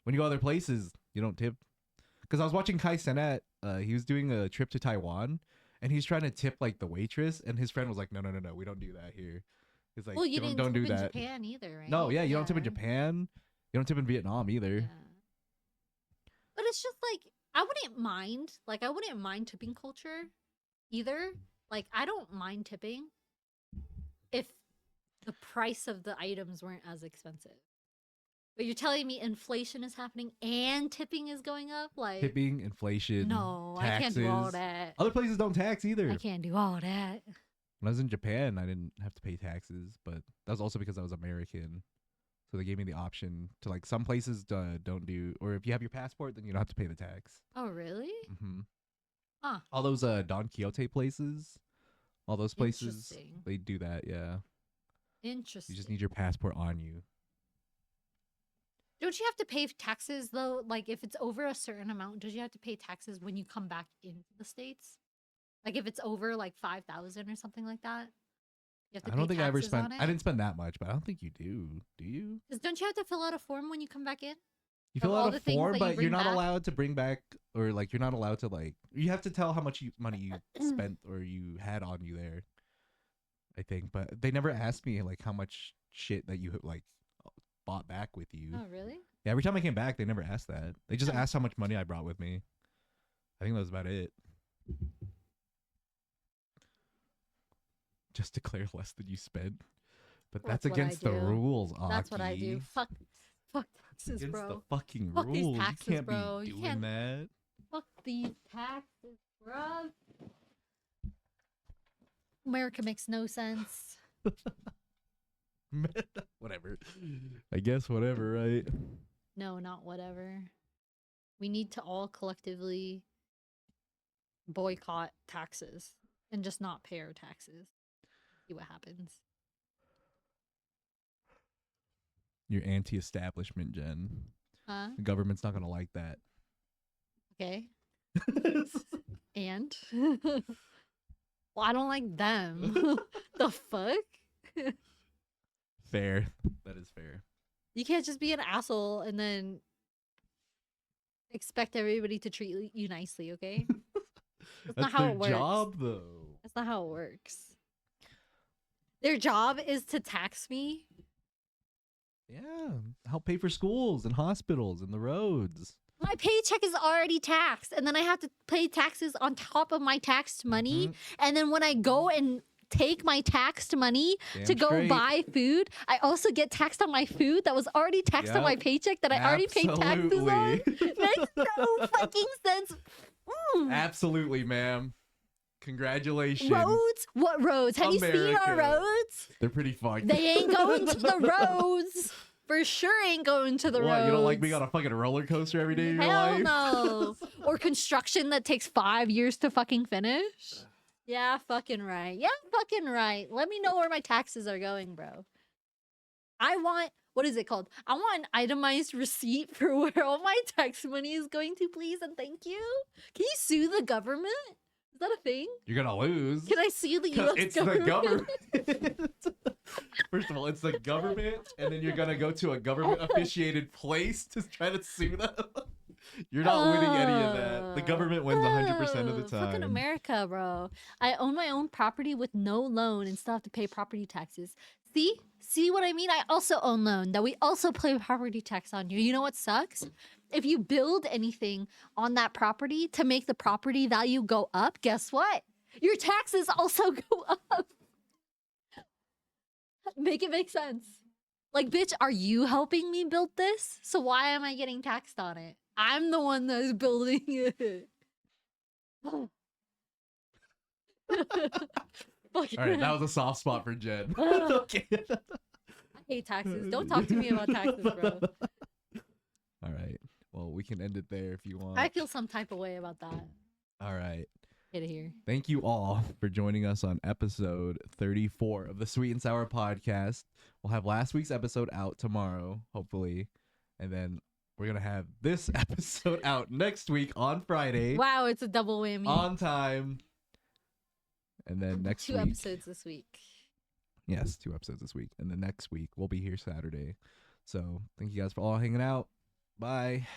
[SPEAKER 1] when you go other places, you don't tip. Because I was watching Kai Cenat, he was doing a trip to Taiwan, and he's trying to tip like the waitress, and his friend was like, no, we don't do that here. He's like,
[SPEAKER 2] well, you didn't
[SPEAKER 1] don't
[SPEAKER 2] tip
[SPEAKER 1] do
[SPEAKER 2] in
[SPEAKER 1] that.
[SPEAKER 2] Japan either, right?
[SPEAKER 1] No, yeah, you don't tip in Japan. You don't tip in Vietnam either.
[SPEAKER 2] Yeah. But it's just like I wouldn't mind tipping culture either. Like I don't mind tipping if the price of the items weren't as expensive. But you're telling me inflation is happening and tipping is going up? Like
[SPEAKER 1] Tipping, inflation,
[SPEAKER 2] no,
[SPEAKER 1] taxes.
[SPEAKER 2] I can't do all that.
[SPEAKER 1] Other places don't tax either.
[SPEAKER 2] I can't do all that.
[SPEAKER 1] When I was in Japan, I didn't have to pay taxes, but that was also because I was American. So they gave me the option to like some places don't do, or if you have your passport, then you don't have to pay the tax.
[SPEAKER 2] Oh, really?
[SPEAKER 1] Mm-hmm.
[SPEAKER 2] Huh.
[SPEAKER 1] All those Don Quixote places, all those places,
[SPEAKER 2] Interesting.
[SPEAKER 1] they do that. Yeah.
[SPEAKER 2] Interesting.
[SPEAKER 1] You just need your passport on you.
[SPEAKER 2] Don't you have to pay taxes though? Like if it's over a certain amount, don't you have to pay taxes when you come back into the States? Like if it's over like 5,000 or something like that? You have to
[SPEAKER 1] I don't
[SPEAKER 2] pay
[SPEAKER 1] think I ever
[SPEAKER 2] taxes
[SPEAKER 1] spent.
[SPEAKER 2] on it?
[SPEAKER 1] I didn't spend that much, but I don't think you do. Do you?
[SPEAKER 2] 'Cause don't you have to fill out a form when you come back in?
[SPEAKER 1] You
[SPEAKER 2] Of
[SPEAKER 1] fill
[SPEAKER 2] all
[SPEAKER 1] out
[SPEAKER 2] the
[SPEAKER 1] a
[SPEAKER 2] things
[SPEAKER 1] form,
[SPEAKER 2] that you
[SPEAKER 1] but you're
[SPEAKER 2] bring
[SPEAKER 1] not
[SPEAKER 2] back?
[SPEAKER 1] allowed to bring back, or like you're not allowed to like. You have to tell how much money you spent or you had on you there. I think, but they never asked me like how much shit that you like bought back with you.
[SPEAKER 2] Oh, really?
[SPEAKER 1] Yeah, every time I came back, they never asked that. They just
[SPEAKER 2] Oh.
[SPEAKER 1] asked how much money I brought with me. I think that was about it. Just declare less than you spent. But that's
[SPEAKER 2] That's what I
[SPEAKER 1] against the
[SPEAKER 2] do.
[SPEAKER 1] rules,
[SPEAKER 2] That's what I do.
[SPEAKER 1] Aki.
[SPEAKER 2] Fuck taxes,
[SPEAKER 1] Against
[SPEAKER 2] bro.
[SPEAKER 1] the fucking
[SPEAKER 2] Fuck these
[SPEAKER 1] rules.
[SPEAKER 2] taxes,
[SPEAKER 1] you can't
[SPEAKER 2] bro.
[SPEAKER 1] be
[SPEAKER 2] You
[SPEAKER 1] doing
[SPEAKER 2] can't-
[SPEAKER 1] that.
[SPEAKER 2] Fuck these taxes, bro. America makes no sense.
[SPEAKER 1] Whatever. I guess whatever, right?
[SPEAKER 2] No, not whatever. We need to all collectively boycott taxes and just not pay our taxes. See what happens.
[SPEAKER 1] You're anti-establishment, Jen.
[SPEAKER 2] Huh?
[SPEAKER 1] The government's not gonna like that.
[SPEAKER 2] Okay. And? Well, I don't like them. The fuck?
[SPEAKER 1] Fair. That is fair.
[SPEAKER 2] You can't just be an asshole and then expect everybody to treat you nicely, okay? That's not how
[SPEAKER 1] their
[SPEAKER 2] it works.
[SPEAKER 1] job, though.
[SPEAKER 2] That's not how it works. Their job is to tax me.
[SPEAKER 1] Yeah, help pay for schools and hospitals and the roads.
[SPEAKER 2] My paycheck is already taxed, and then I have to pay taxes on top of my taxed money.
[SPEAKER 1] Mhm.
[SPEAKER 2] And then when I go and take my taxed money
[SPEAKER 1] Damn
[SPEAKER 2] to go
[SPEAKER 1] straight.
[SPEAKER 2] buy food, I also get taxed on my food that was already taxed on my
[SPEAKER 1] Yep.
[SPEAKER 2] paycheck that I already paid taxes on.
[SPEAKER 1] Absolutely.
[SPEAKER 2] Makes no fucking sense. Mm.
[SPEAKER 1] Absolutely, ma'am. Congratulations.
[SPEAKER 2] Roads? What roads? Have you seen our
[SPEAKER 1] America.
[SPEAKER 2] roads?
[SPEAKER 1] They're pretty fucked.
[SPEAKER 2] They ain't going to the roads. For sure ain't going to the
[SPEAKER 1] What,
[SPEAKER 2] roads.
[SPEAKER 1] you don't like being on a fucking roller coaster every day of your
[SPEAKER 2] Hell
[SPEAKER 1] life?
[SPEAKER 2] no. Or construction that takes 5 years to fucking finish. Yeah, fucking right. Yeah, fucking right. Let me know where my taxes are going, bro. I want, what is it called? I want an itemized receipt for where all my tax money is going to, please, and thank you. Can you sue the government? Is that a thing?
[SPEAKER 1] You're gonna lose.
[SPEAKER 2] Can I sue the
[SPEAKER 1] 'Cause
[SPEAKER 2] U.S.
[SPEAKER 1] it's
[SPEAKER 2] government?
[SPEAKER 1] the government. First of all, it's the government, and then you're gonna go to a government-officiated place to try to sue them. You're not winning any of that. The government wins 100% of the time.
[SPEAKER 2] Fucking America, bro. I own my own property with no loan and still have to pay property taxes. See? See what I mean? I also own loan that we also pay property tax on you. You know what sucks? If you build anything on that property to make the property value go up, guess what? Your taxes also go up. Make it make sense. Like, bitch, are you helping me build this? So why am I getting taxed on it? I'm the one that's building it. Fucking
[SPEAKER 1] All right, that was a soft spot for Jen.
[SPEAKER 2] Ugh.
[SPEAKER 1] Okay.
[SPEAKER 2] I hate taxes. Don't talk to me about taxes, bro.
[SPEAKER 1] All right. Well, we can end it there if you want.
[SPEAKER 2] I feel some type of way about that.
[SPEAKER 1] All right.
[SPEAKER 2] Get it here.
[SPEAKER 1] Thank you all for joining us on episode 34 of the Sweet and Sour podcast. We'll have last week's episode out tomorrow, hopefully. And then we're going to have this episode out next week on Friday.
[SPEAKER 2] Wow, it's a double whammy.
[SPEAKER 1] On time. And then next
[SPEAKER 2] 2
[SPEAKER 1] week.
[SPEAKER 2] episodes this week.
[SPEAKER 1] Yes, 2 episodes this week. And then next week, we'll be here Saturday. So thank you guys for all hanging out. Bye.